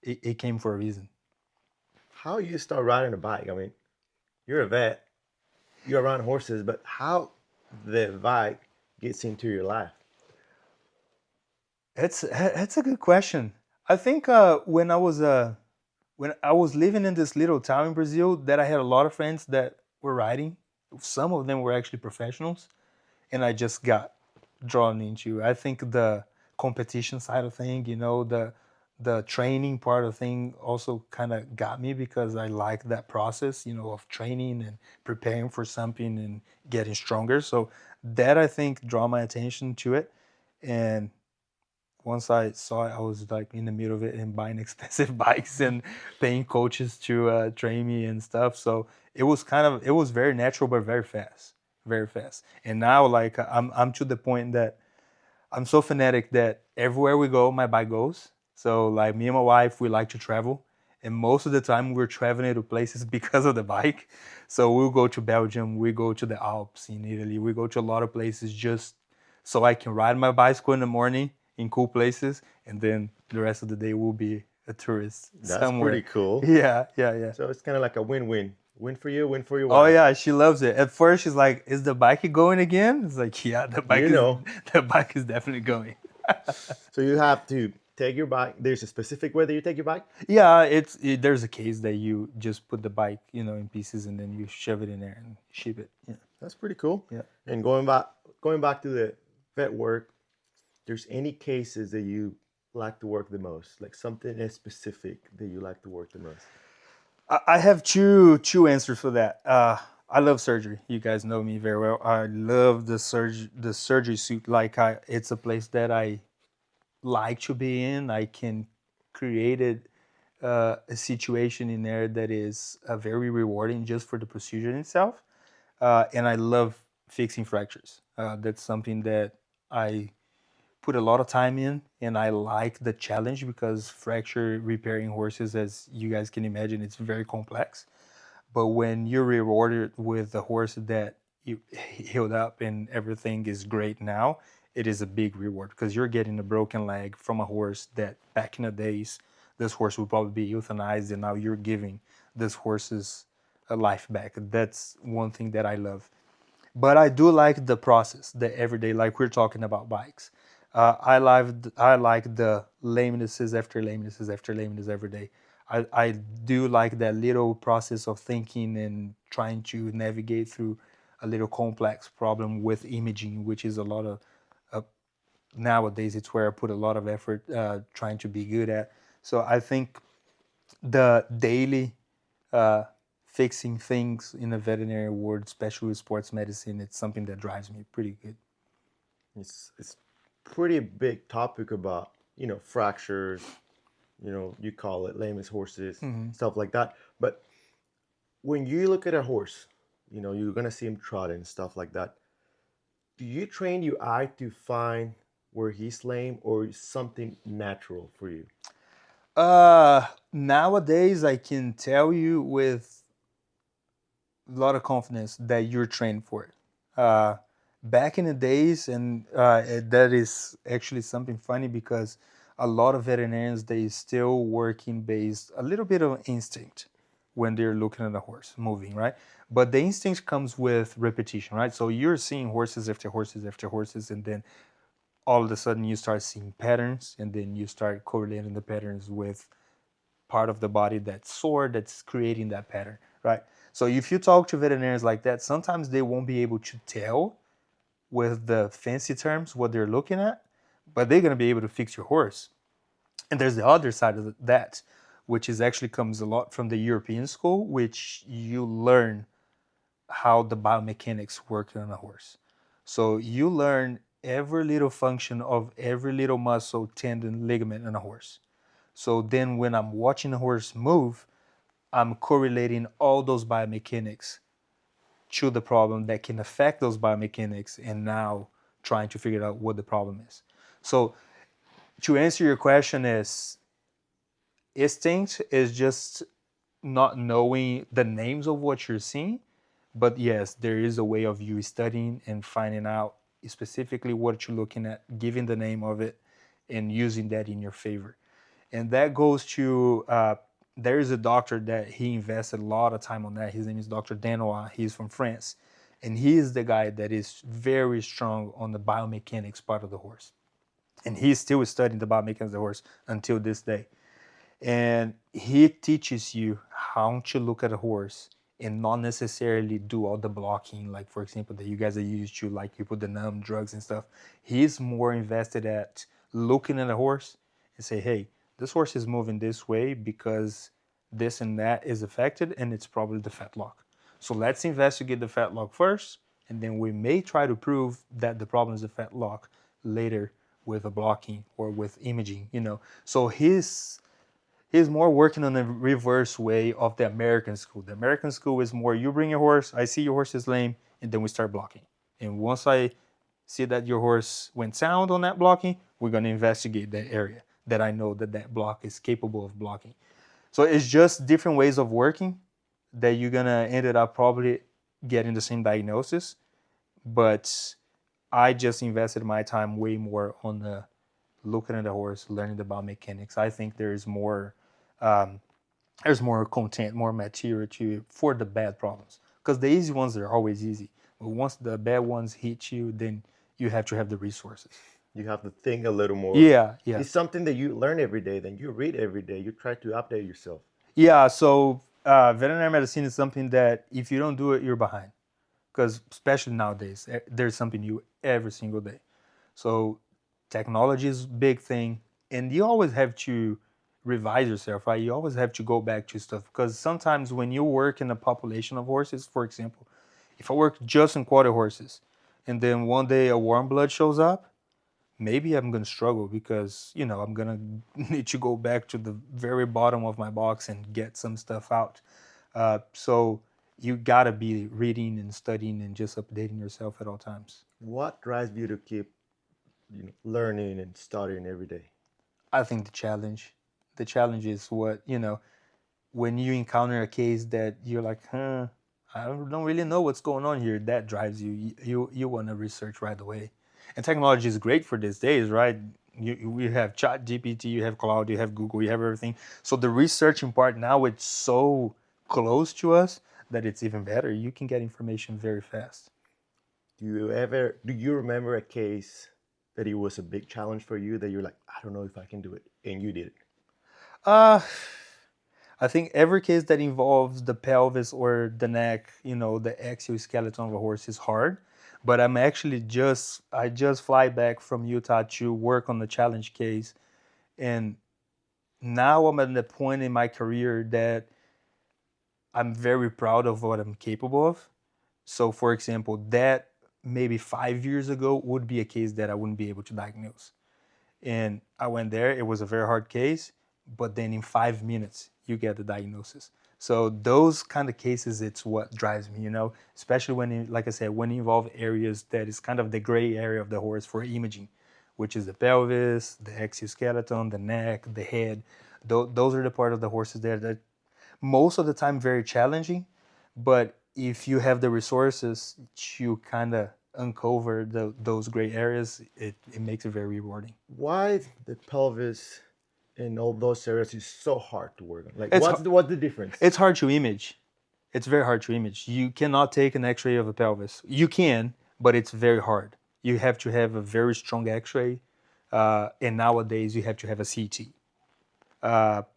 it came for a reason. How you start riding a bike? I mean, you're a vet, you're around horses, but how the bike gets into your life? It's a good question. I think when I was living in this little town in Brazil, that I had a lot of friends that were riding. Some of them were actually professionals, and I just got drawn into. I think the competition side of thing, the training part of thing also kind of got me because I like that process, of training and preparing for something and getting stronger. So that I think draw my attention to it. And once I saw it, I was like in the middle of it and buying expensive bikes and paying coaches to train me and stuff. So it was very natural, but very fast, very fast. And now, like I'm to the point that I'm so fanatic that everywhere we go, my bike goes. So like me and my wife, we like to travel, and most of the time we're traveling to places because of the bike. So we'll go to Belgium, we go to the Alps in Italy, we go to a lot of places just so I can ride my bicycle in the morning in cool places, and then the rest of the day will be a tourist That's pretty somewhere. cool. Yeah, yeah, yeah. So it's kind of like a win-win. Win for you, win for your Oh wife. yeah, she loves it. At first, she's like, "Is the bike going again?" It's like, "Yeah, You know, the bike is definitely going." so you have to take your bike. There's a specific way that you take your bike. Yeah, there's a case that you just put the bike, in pieces and then you shove it in there and ship it. Yeah, That's pretty cool. yeah. And going back to the vet work, there's any cases that you like to work the most, like something in specific that you like to work the most? I have two answers for that. I love surgery. You guys know me very well. I love the surgery suit. Like it's a place that I like to be in. I can create a situation in there that is very rewarding just for the procedure itself. And I love fixing fractures. That's something that I put a lot of time in, and I like the challenge because fracture repairing horses, as you guys can imagine, it's very complex. But when you're rewarded with a horse that you healed up and everything is great now, it is a big reward because you're getting a broken leg from a horse that back in the days, this horse would probably be euthanized, and now you're giving this horse's a life back. That's one thing that I love. But I do like the process, the everyday, like we're talking about bikes. I like the lamenesses after lamenesses after lameness every day. I do like that little process of thinking and trying to navigate through a little complex problem with imaging, which is a lot of nowadays. It's where I put a lot of effort trying to be good at. So I think the daily uh, fixing things in the veterinary ward, especially with sports medicine, it's something that drives me pretty good. It's pretty big topic about fractures. You call it lameness horses, stuff like that. But when you look at a horse, you're gonna see him trotting and stuff like that. Do you train your eye to find where he's lame, or is something natural for you? Nowadays, I can tell you with a lot of confidence that you're trained for it. Back in the days, and that is actually something funny because a lot of veterinarians they still working based a little bit of instinct when they're looking at a horse moving, right? But the instinct comes with repetition, right? So you're seeing horses after horses after horses, and then all of a sudden you start seeing patterns, and then you start correlating the patterns with part of the body that's sore that's creating that pattern, right? So if you talk to veterinarians like that, sometimes they won't be able to tell with the fancy terms what they're looking at, but they're going to be able to fix your horse. And there's the other side of that, which is actually comes a lot from the European school, which you learn. how the biomechanics work on a horse. So you learn every little function of every little muscle, tendon, ligament in a horse. So then when I'm watching a horse move, I'm correlating all those biomechanics to the problem that can affect those biomechanics and now trying to figure out what the problem is. So to answer your question is instinct is just not knowing the names of what you're seeing, but yes, there is a way of you studying and finding out specifically what you're looking at, giving the name of it, and using that in your favor. And that goes to there is a doctor that he invested a lot of time on that. His name is Dr. Danois. He's from France, and he is the guy that is very strong on the biomechanics part of the horse. And he's still studying the biomechanics of the horse until this day. And he teaches you how to look at a horse and not necessarily do all the blocking, like for example that you guys are used to, like you put the numb drugs and stuff. He's more invested at looking at a horse and say, hey, this horse is moving this way because this and that is affected, and it's probably the fetlock. So let's investigate the fetlock first, and then we may try to prove that the problem is the fetlock later with a blocking or with imaging, you know. So he's more working on the reverse way of the American school. The American school is more, you bring your horse, I see your horse is lame, and then we start blocking. And once I see that your horse went sound on that blocking, we're going to investigate that area that I know that that block is capable of blocking. So it's just different ways of working that you're going to end up probably getting the same diagnosis. But I just invested my time way more on the looking at the horse, learning about mechanics. I think um, there's more content, more material to for the bad problems. Because the easy ones are always easy, but once the bad ones hit you, then you have to have the resources. You have to think a little more. Yeah, yeah, It's something that you learn every day, then you read every day. You try to update yourself. yeah. So veterinary medicine is something that if you don't do it, you're behind. Because especially nowadays, there's something new every single day. So technology is a big thing, and you always have to revise yourself, right? You always have to go back to stuff because sometimes when you work in a population of horses, for example, if I work just in quarter horses, and then one day a warm blood shows up, maybe I'm gonna struggle because I'm gonna need to go back to the very bottom of my box and get some stuff out. So you gotta be reading and studying and just updating yourself at all times. What drives you to keep learning and studying every day? I think the challenge is what, when you encounter a case that you're like, I don't really know what's going on here, that drives you. You want to research right away. And technology is great for these days, right? We have Chat GPT, you have Cloud, you have Google, you have everything. So the researching part now, it's so close to us that it's even better. You can get information very fast. Do you remember a case that it was a big challenge for you that you're like, I don't know if I can do it, and you did it? Uh, I think every case that involves the pelvis or the neck, the exoskeleton of a horse is hard. But I just fly back from Utah to work on the challenge case, and now I'm at the point in my career that I'm very proud of what I'm capable of. So, for example, that maybe 5 years ago would be a case that I wouldn't be able to diagnose. And I went there. It was a very hard case, but then in 5 minutes you get the diagnosis. So those kind of cases, it's what drives me, especially like I said, when you involve areas that is kind of the gray area of the horse for imaging, which is the pelvis, the exoskeleton, the neck, the head. Those are the part of the horses there that most of the time very challenging, but if you have the resources to kind of uncover those gray areas, it makes it very rewarding. Why the pelvis and all those areas is so hard to work on? Like, It's what's the difference? it's hard to image. It's very hard to image. You cannot take an X-ray of a pelvis. You can, but it's very hard. You have to have a very strong X-ray, and nowadays you have to have a CT.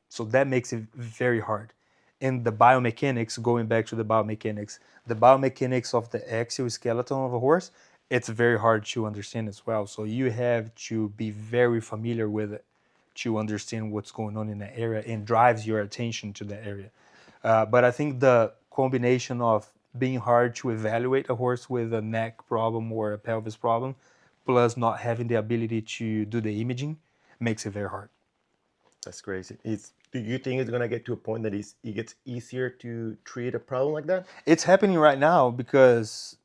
So that makes it very hard. And the biomechanics, going back to the biomechanics of the exoskeleton of a horse, it's very hard to understand as well. So you have to be very familiar with it to understand what's going on in that area and drives your attention to that area. But I think the combination of being hard to evaluate a horse with a neck problem or a pelvis problem, plus not having the ability to do the imaging, makes it very hard. That's crazy. Do you think it's gonna get to a point that it gets easier to treat a problem like that? It's happening right now because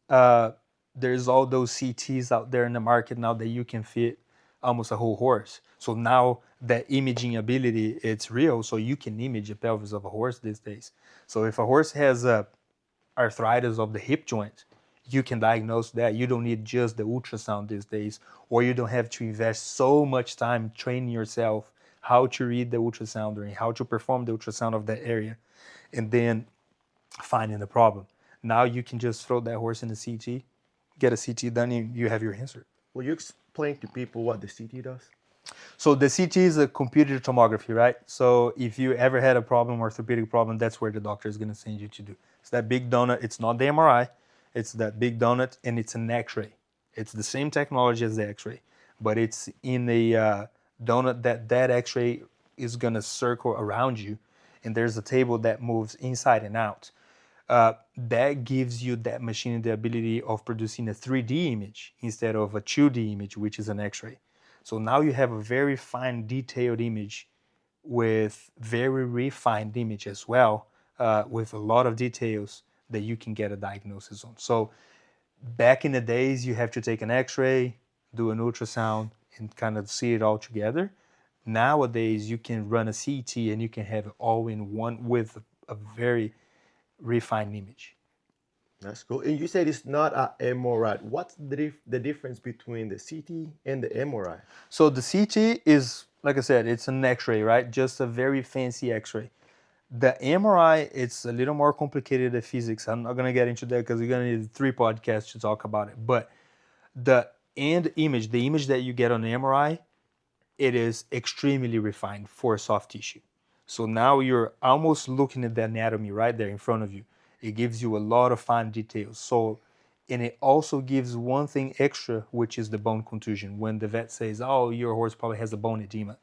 there's all those CTs out there in the market now that you can fit almost a whole horse. So now that imaging ability, it's real. So you can image the pelvis of a horse these days. So if a horse has arthritis of the hip joint, you can diagnose that. You don't need just the ultrasound these days, or you don't have to invest so much time training yourself how to read the ultrasound or how to perform the ultrasound of that area, and then finding the problem. Now you can just throw that horse in the CT, get a CT done, and you have your answer. Will you explain to people what the CT does? So the CT is a computed tomography, right? So if you ever had a problem, orthopedic problem, that's where the doctor is going to send you to do. It's that big donut. It's not the MRI. It's that big donut, and it's an X-ray. It's the same technology as the X-ray, but it's in a donut that X-ray is going to circle around you, and there's a table that moves inside and out. That gives you that machine the ability of producing a 3D image instead of a 2D image, which is an X-ray. So now you have a very fine, detailed image with very refined image as well, with a lot of details that you can get a diagnosis on. So back in the days, you have to take an X-ray, do an ultrasound, and kind of see it all together. Nowadays, you can run a CT and you can have it all in one with a very refined image. That's cool. And you said it's not a MRI. What's the difference between the CT and the MRI? So the CT is, like I said, it's an X-ray, right? Just a very fancy X-ray. The MRI, it's a little more complicated than physics. I'm not gonna get into that because we're gonna need 3 podcasts to talk about it. But the image, the image that you get on the MRI, it is extremely refined for soft tissue. So now you're almost looking at the anatomy right there in front of you. It gives you a lot of fine details. So, and it also gives one thing extra, which is the bone contusion. When the vet says, "Oh, your horse probably has a bone edema,"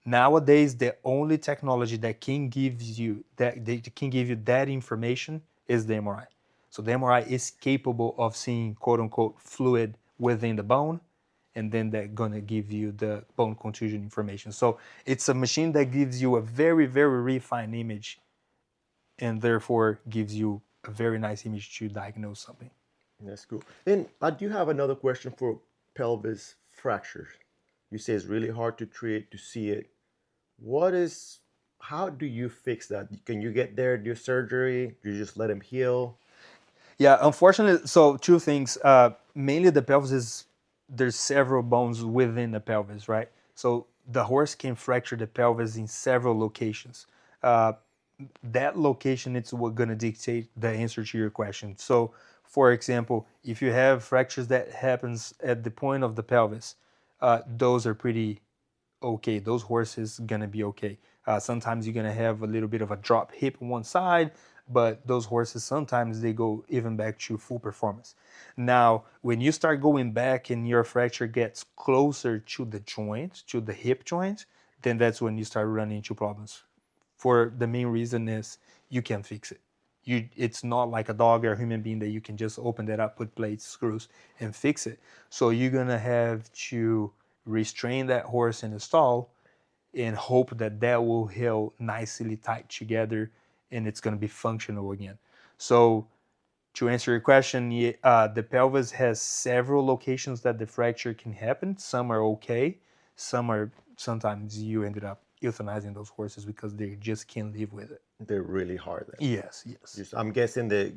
nowadays the only technology that can give you that information is the MRI. So the MRI is capable of seeing quote unquote fluid within the bone, and then they're gonna give you the bone contusion information. So it's a machine that gives you a very, very refined image, and therefore gives you a very nice image to diagnose something. That's cool. And I do have another question for pelvis fractures. You say it's really hard to treat, to see it. How do you fix that? Can you get there, do surgery? Do you just let him heal? Yeah, unfortunately, so 2 things. Mainly the pelvis is, there's several bones within the pelvis, right? So the horse can fracture the pelvis in several locations. Uh, that location is what gonna dictate the answer to your question. So, for example, if you have fractures that happens at the point of the pelvis, those are pretty okay. Those horses gonna be okay. Sometimes you're gonna have a little bit of a drop hip on one side, but those horses sometimes they go even back to full performance. Now, when you start going back and your fracture gets closer to the joint, to the hip joint, then that's when you start running into problems. For the main reason is you can't fix it. It's not like a dog or a human being that you can just open that up, put plates, screws, and fix it. So you're gonna have to restrain that horse in the stall and hope that that will heal nicely tight together and it's going to be functional again. So to answer your question, the pelvis has several locations that the fracture can happen. Some are okay. Sometimes you ended up euthanizing those horses because they just can't live with it. They're really hard then. Yes. I'm guessing that,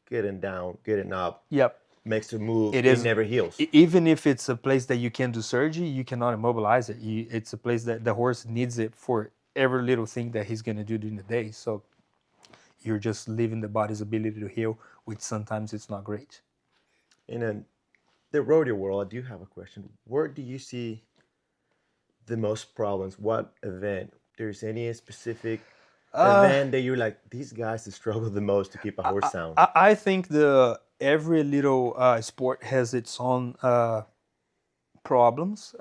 getting down, getting up, Yep. makes it move. It It is never heals. even if it's a place that you can do surgery, you cannot immobilize it. It's a place that the horse needs it for every little thing that he's gonna do during the day. So you're just leaving the body's ability to heal, which sometimes it's not great. In the rodeo world, I do have a question. Where do you see the most problems? What event? There's any specific event that you're like, these guys struggle the most to keep a horse sound? I think every little sport has its own problems.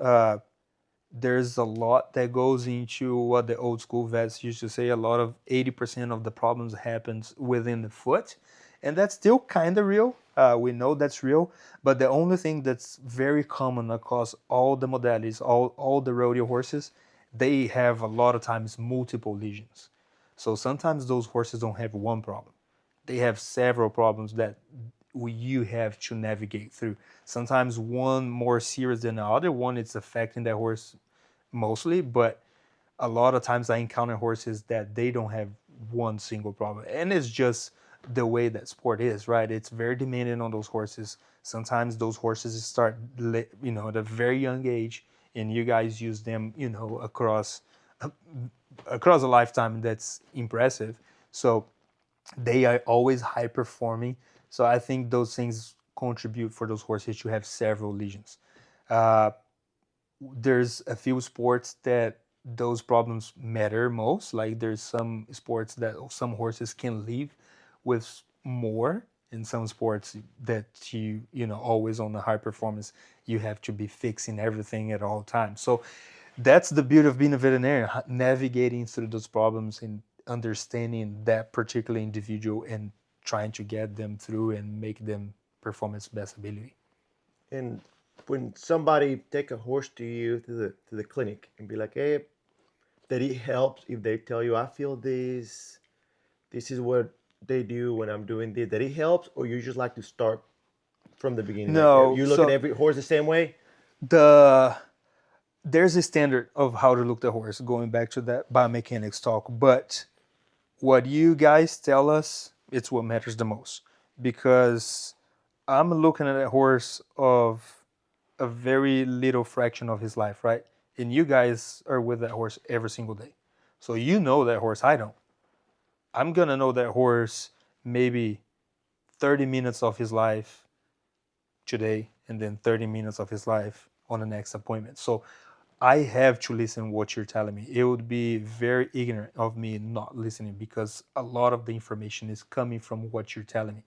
there's a lot that goes into what the old school vets used to say. A lot of 80% of the problems happens within the foot, and that's still kind of real. We know that's real, but the only thing that's very common across all the modalities, all the rodeo horses, they have a lot of times multiple lesions. So sometimes those horses don't have one problem, they have several problems that you have to navigate through. Sometimes one more serious than the other. One it's affecting that horse mostly, but a lot of times I encounter horses that they don't have one single problem, and it's just the way that sport is, right? It's very demanding on those horses. Sometimes those horses start, at a very young age, and you guys use them, across a lifetime. That's impressive. So they are always high performing. So I think those things contribute for those horses to have several lesions. Uh, there's a few sports that those problems matter most. Like there's some sports that some horses can live with more, in some sports that always on the high performance, you have to be fixing everything at all times. So that's the beauty of being a veterinarian, navigating through those problems and understanding that particular individual and trying to get them through and make them perform its best ability. And when somebody take a horse to you to the clinic and be like, hey, that it helps if they tell you, I feel this, this is what they do when I'm doing this, that it helps, or you just like to start from the beginning? Like No, you look at so every horse the same way? the there's a standard of how to look the horse, going back to that biomechanics talk, but what you guys tell us, it's what matters the most, because I'm looking at a horse of a very little fraction of his life, right? And you guys are with that horse every single day. So you know that horse, I don't. I'm gonna know that horse maybe 30 minutes of his life today and then 30 minutes of his life on the next appointment. So I have to listen what you're telling me. It would be very ignorant of me not listening, because a lot of the information is coming from what you're telling me.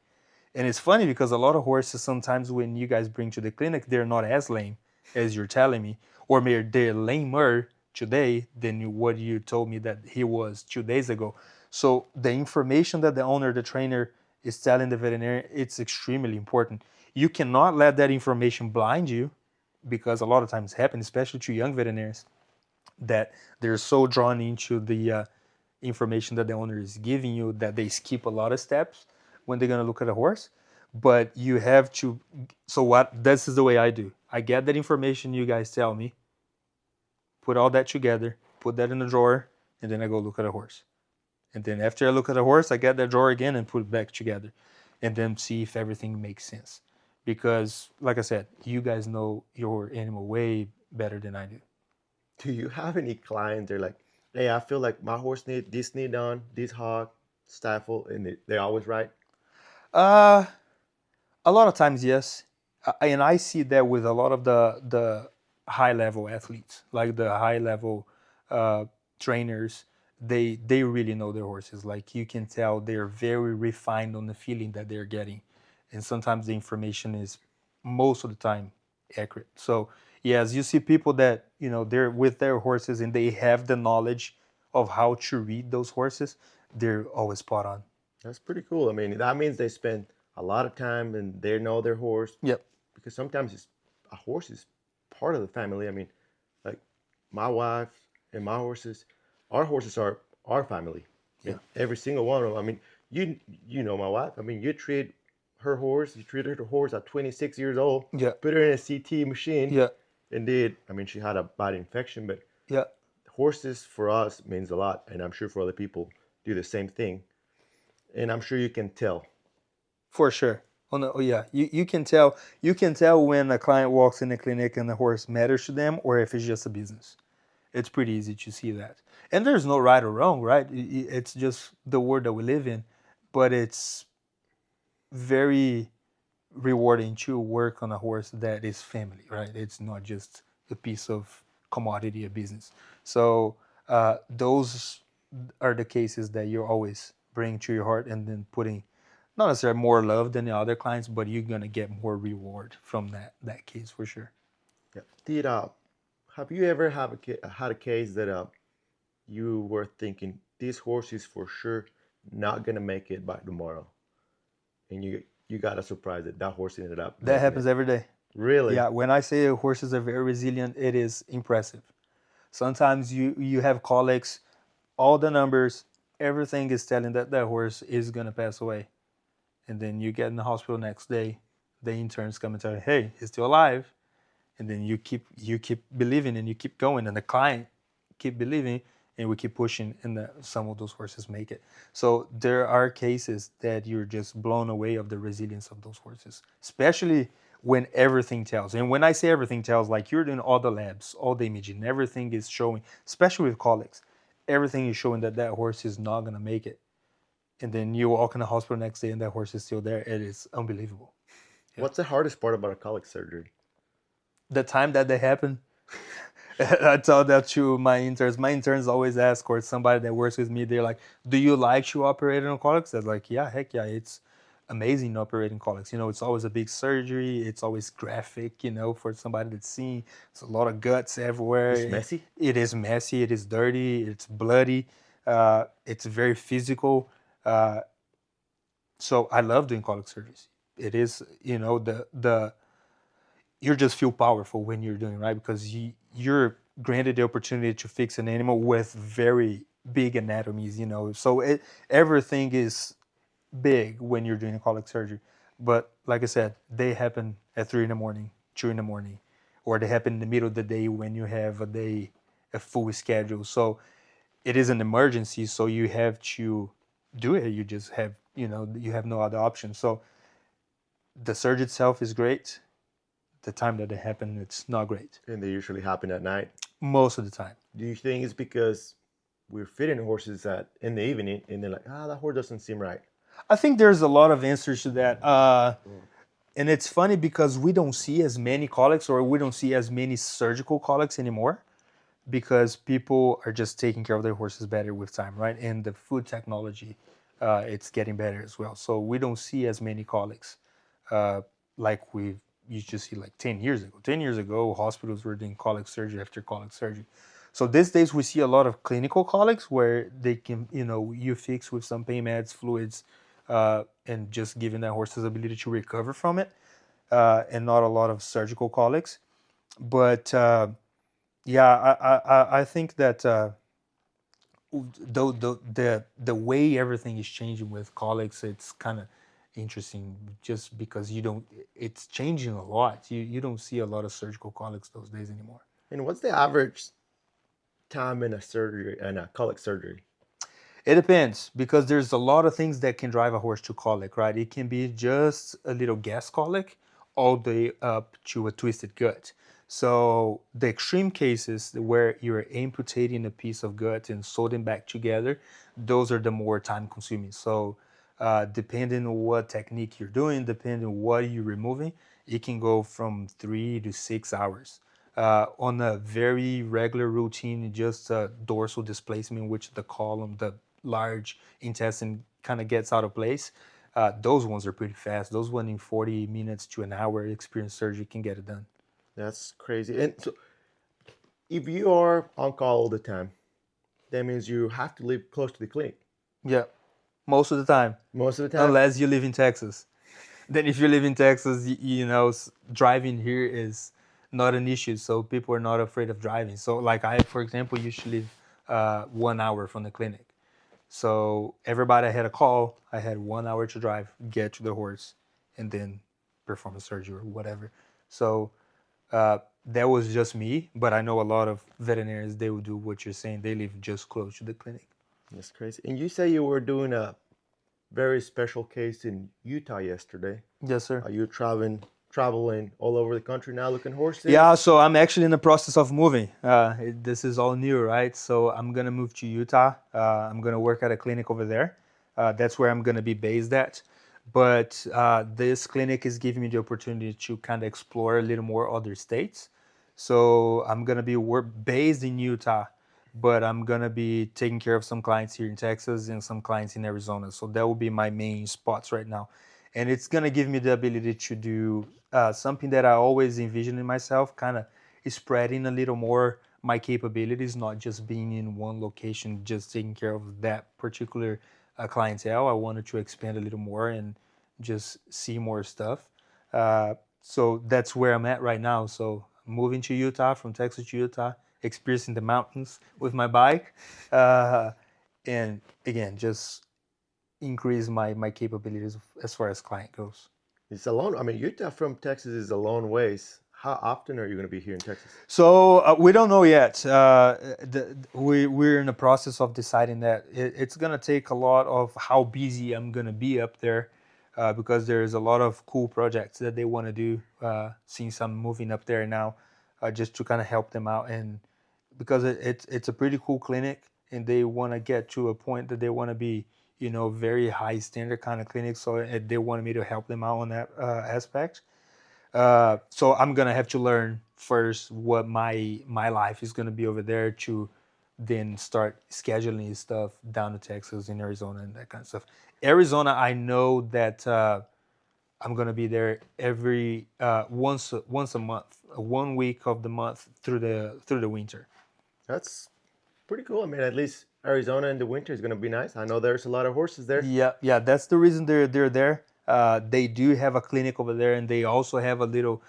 And it's funny because a lot of horses, sometimes when you guys bring to the clinic, they're not as lame as you're telling me, or maybe they're lamer today than what you told me that he was 2 days ago. So the information that the owner, the trainer, is telling the veterinarian, it's extremely important. You cannot let that information blind you, because a lot of times happen, especially to young veterinarians, that they're so drawn into the information that the owner is giving you that they skip a lot of steps when they're going to look at a horse. But you have to, so what, this is the way I do. I get that information you guys tell me, put all that together, put that in a drawer, and then I go look at a horse. And then after I look at a horse, I get that drawer again and put it back together, and then see if everything makes sense. Because, like I said, you guys know your animal way better than I do. Do you have any clients they're like, hey, I feel like my horse need this knee done, this hog, stifle, and they're always right? Uh, a lot of times, yes. And I see that with a lot of the high level athletes, like the high level uh, trainers. They really know their horses. Like you can tell, they're very refined on the feeling that they're getting, and sometimes the information is most of the time accurate. So yes, you see people that they're with their horses and they have the knowledge of how to read those horses. They're always spot on. That's pretty cool. I mean, that means they spend a lot of time and they know their horse, Yep. because sometimes a horse is part of the family. I mean, like my wife and my horses, our horses are our family. I Yeah. mean, every single one of them. I mean, you know my wife. I mean, you treated her horse at 26 years old, Yeah. put her in a CT machine, Yeah. and did. I mean, she had a bad infection, but Yeah. horses for us means a lot, and I'm sure for other people do the same thing. And I'm sure you can tell. For sure. Oh no, oh yeah. You can tell when a client walks in the clinic and the horse matters to them, or if it's just a business. It's pretty easy to see that. And there's no right or wrong, right? It's just the world that we live in. But it's very rewarding to work on a horse that is family, right? It's not just a piece of commodity, a business. So those are the cases that you always bring to your heart, and then putting not necessarily more love than the other clients, but you're gonna get more reward from that case for sure. Yeah. Did Have you ever had a case that you were thinking this horse is for sure not gonna make it by tomorrow, and you got a surprise that that horse ended up That making happens it? every day. Really? Yeah, when I say horses are very resilient, it is impressive. Sometimes you have colics, all the numbers, everything is telling that that horse is gonna pass away, and then you get in the hospital next day, the interns come and tell you, hey, he's still alive, and then you keep believing and you keep going, and the client keep believing, and we keep pushing, and some of those horses make it. So there are cases that you're just blown away of the resilience of those horses, especially when everything tells. And when I say everything tells, like you're doing all the labs, all the imaging, everything is showing, especially with colics, everything is showing that that horse is not going to make it. And then you walk in the hospital next day and that horse is still there. It is unbelievable. Yeah. What's the hardest part about a colic surgery? The time that they happen, I tell that to my interns. My interns always ask, or somebody that works with me, they're like, "Do you like to operate on colics?" I was like, "Yeah, heck yeah, it's amazing operating colics. You know, it's always a big surgery. It's always graphic. You know, for somebody that's seen, it's a lot of guts It's everywhere. messy. It is messy. It is dirty. It's bloody. It's very physical. Uh, so I love doing colic surgeries. It is, you know, the you just feel powerful when you're doing it, right, because you're granted the opportunity to fix an animal with very big anatomies, you know. So everything is big when you're doing a colic surgery. But like I said, they happen at 3 in the morning, 2 in the morning, or they happen in the middle of the day when you have a full schedule. So it is an emergency, so you have to do it. You just have, you know, you have no other option. So the surgery itself is great. The time that they happen, it's not great And they usually happen at night. most of the time. Do you think it's because we're feeding horses at in the evening and they're like, that horse doesn't seem right? I think there's a lot of answers to that. And it's funny because we don't see as many colics, or we don't see as many surgical colics anymore, because people are just taking care of their horses better with time, right? And the food technology, it's getting better as well. So we don't see as many colics uh, like we used to see like 10 years ago. 10 years ago, hospitals were doing colic surgery after colic surgery. So these days we see a lot of clinical colics where they can, you know, you fix with some pain meds, fluids, and just giving that horse's ability to recover from it, and not a lot of surgical colics. But yeah, I think that the way everything is changing with colics, it's kind of interesting, just because you don't, it's changing a lot. You don't see a lot of surgical colics those days anymore. And what's the average time in a surgery and a colic surgery? It depends, because there's a lot of things that can drive a horse to colic, right? It can be just a little gas colic all the way up to a twisted gut. So the extreme cases where you're amputating a piece of gut and sewing them back together, those are the more time consuming. So depending on what technique you're doing, depending on what you're removing, it can go from 3 to 6 hours. On a very regular routine, just a dorsal displacement, which the column, the large intestine kind of gets out of place. Those ones are pretty fast. Those one in 40 minutes to an hour, experienced surgery can get it done. That's crazy. And so if you are on call all the time, that means you have to live close to the clinic Yeah, most of the time, most of the time. unless you live in Texas. Then if you live in Texas, you know, driving here is not an issue. So people are not afraid of driving. So like I, for example, used to live 1 hour from the clinic. So everybody had a call. I had 1 hour to drive, get to the horse, and then perform a surgery or whatever. So that was just me. But I know a lot of veterinarians, they will do what you're saying. They live just close to the clinic. That's crazy. And you say you were doing a very special case in Utah yesterday. Yes, sir. Are you traveling all over the country now looking horses? Yeah, so I'm actually in the process of moving. This is all new, right? So I'm gonna move to Utah. I'm gonna work at a clinic over there. That's where I'm gonna be based at. But this clinic is giving me the opportunity to kind of explore a little more other states. So I'm gonna be based in Utah, but I'm gonna be taking care of some clients here in Texas and some clients in Arizona. So that will be my main spots right now, and it's gonna give me the ability to do something that I always envisioned in myself, kind of spreading a little more my capabilities, not just being in one location, just taking care of that particular clientele. I wanted to expand a little more and just see more stuff. So that's where I'm at right now. So moving to Utah, from Texas to Utah, experiencing the mountains with my bike, and again, just increase my capabilities as far as client goes. It's a long. I mean, Utah from Texas is a long ways. How often are you going to be here in Texas? So we don't know yet. We're in the process of deciding that. It's gonna take a lot of how busy I'm gonna be up there, because there's a lot of cool projects that they want to do. Since I'm moving up there now, just to kind of help them out, and because it's a pretty cool clinic, and they want to get to a point that they want to be, very high standard kind of clinic. So they wanted me to help them out on that aspect. So I'm gonna have to learn first what my life is gonna be over there, to then start scheduling stuff down to Texas and Arizona and that kind of stuff. Arizona, I know that I'm gonna be there every once a month, 1 week of the month through the winter. That's pretty cool. I mean, at least Arizona in the winter is going to be nice. I know there's a lot of horses there. Yeah, that's the reason they're there. They do have a clinic over there, and they also have a little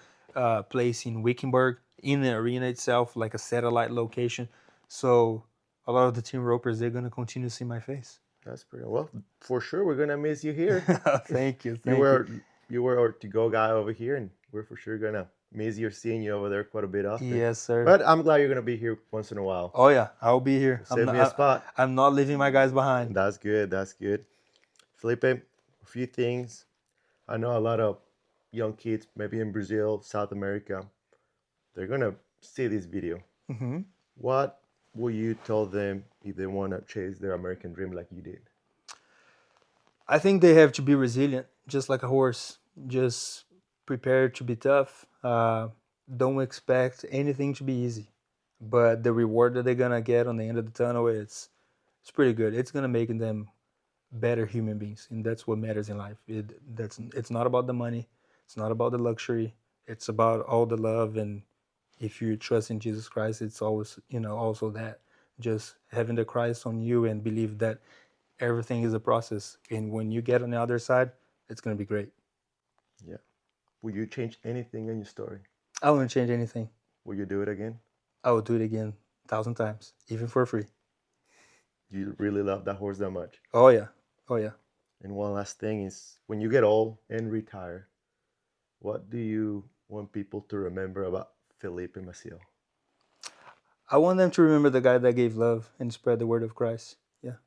place in Wickenburg in the arena itself, like a satellite location. So a lot of the team ropers, they're gonna continue to see my face. That's pretty well. For sure, we're going to miss you here. Thank you. You Thank were you. you were our to-go guy over here, and we're for sure going to miss you, seeing you over there quite a bit often. Yes, sir. But I'm glad you're going to be here once in a while. Oh yeah, I'll be here. Save me a spot. I'm not leaving my guys behind. That's good. That's good. Felipe, a few things. I know a lot of young kids, maybe in Brazil, South America, they're going to see this video. Hmm. What will you tell them if they want to chase their American dream like you did? I think they have to be resilient, just like a horse. Just prepare to be tough. Don't expect anything to be easy, but the reward that they're gonna get on the end of the tunnel, it's pretty good. It's gonna make them better human beings, and that's what matters in life. It's not about the money. It's not about the luxury. It's about all the love, and if you trust in Jesus Christ, it's always also that, just having the Christ on you and believe that everything is a process, and when you get on the other side, it's gonna be great. Yeah. Will you change anything in your story? I wouldn't change anything. Will you do it again? I would do it again 1,000 times, even for free. You really love that horse that much. Oh yeah, oh yeah. And one last thing is, when you get old and retire, what do you want people to remember about Felipe Maciel? I want them to remember the guy that gave love and spread the word of Christ. Yeah.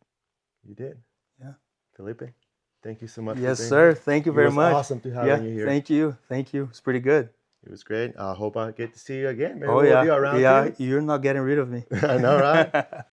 You did. Yeah. Felipe, thank you so much. Yes, for being sir. here. Thank you It very was much. awesome to have Yeah. you here. Thank you. Thank you. It's pretty good. It was great. I hope I get to see you again. Maybe Oh we'll yeah. do a round Yeah. two. You're not getting rid of me. I know, right?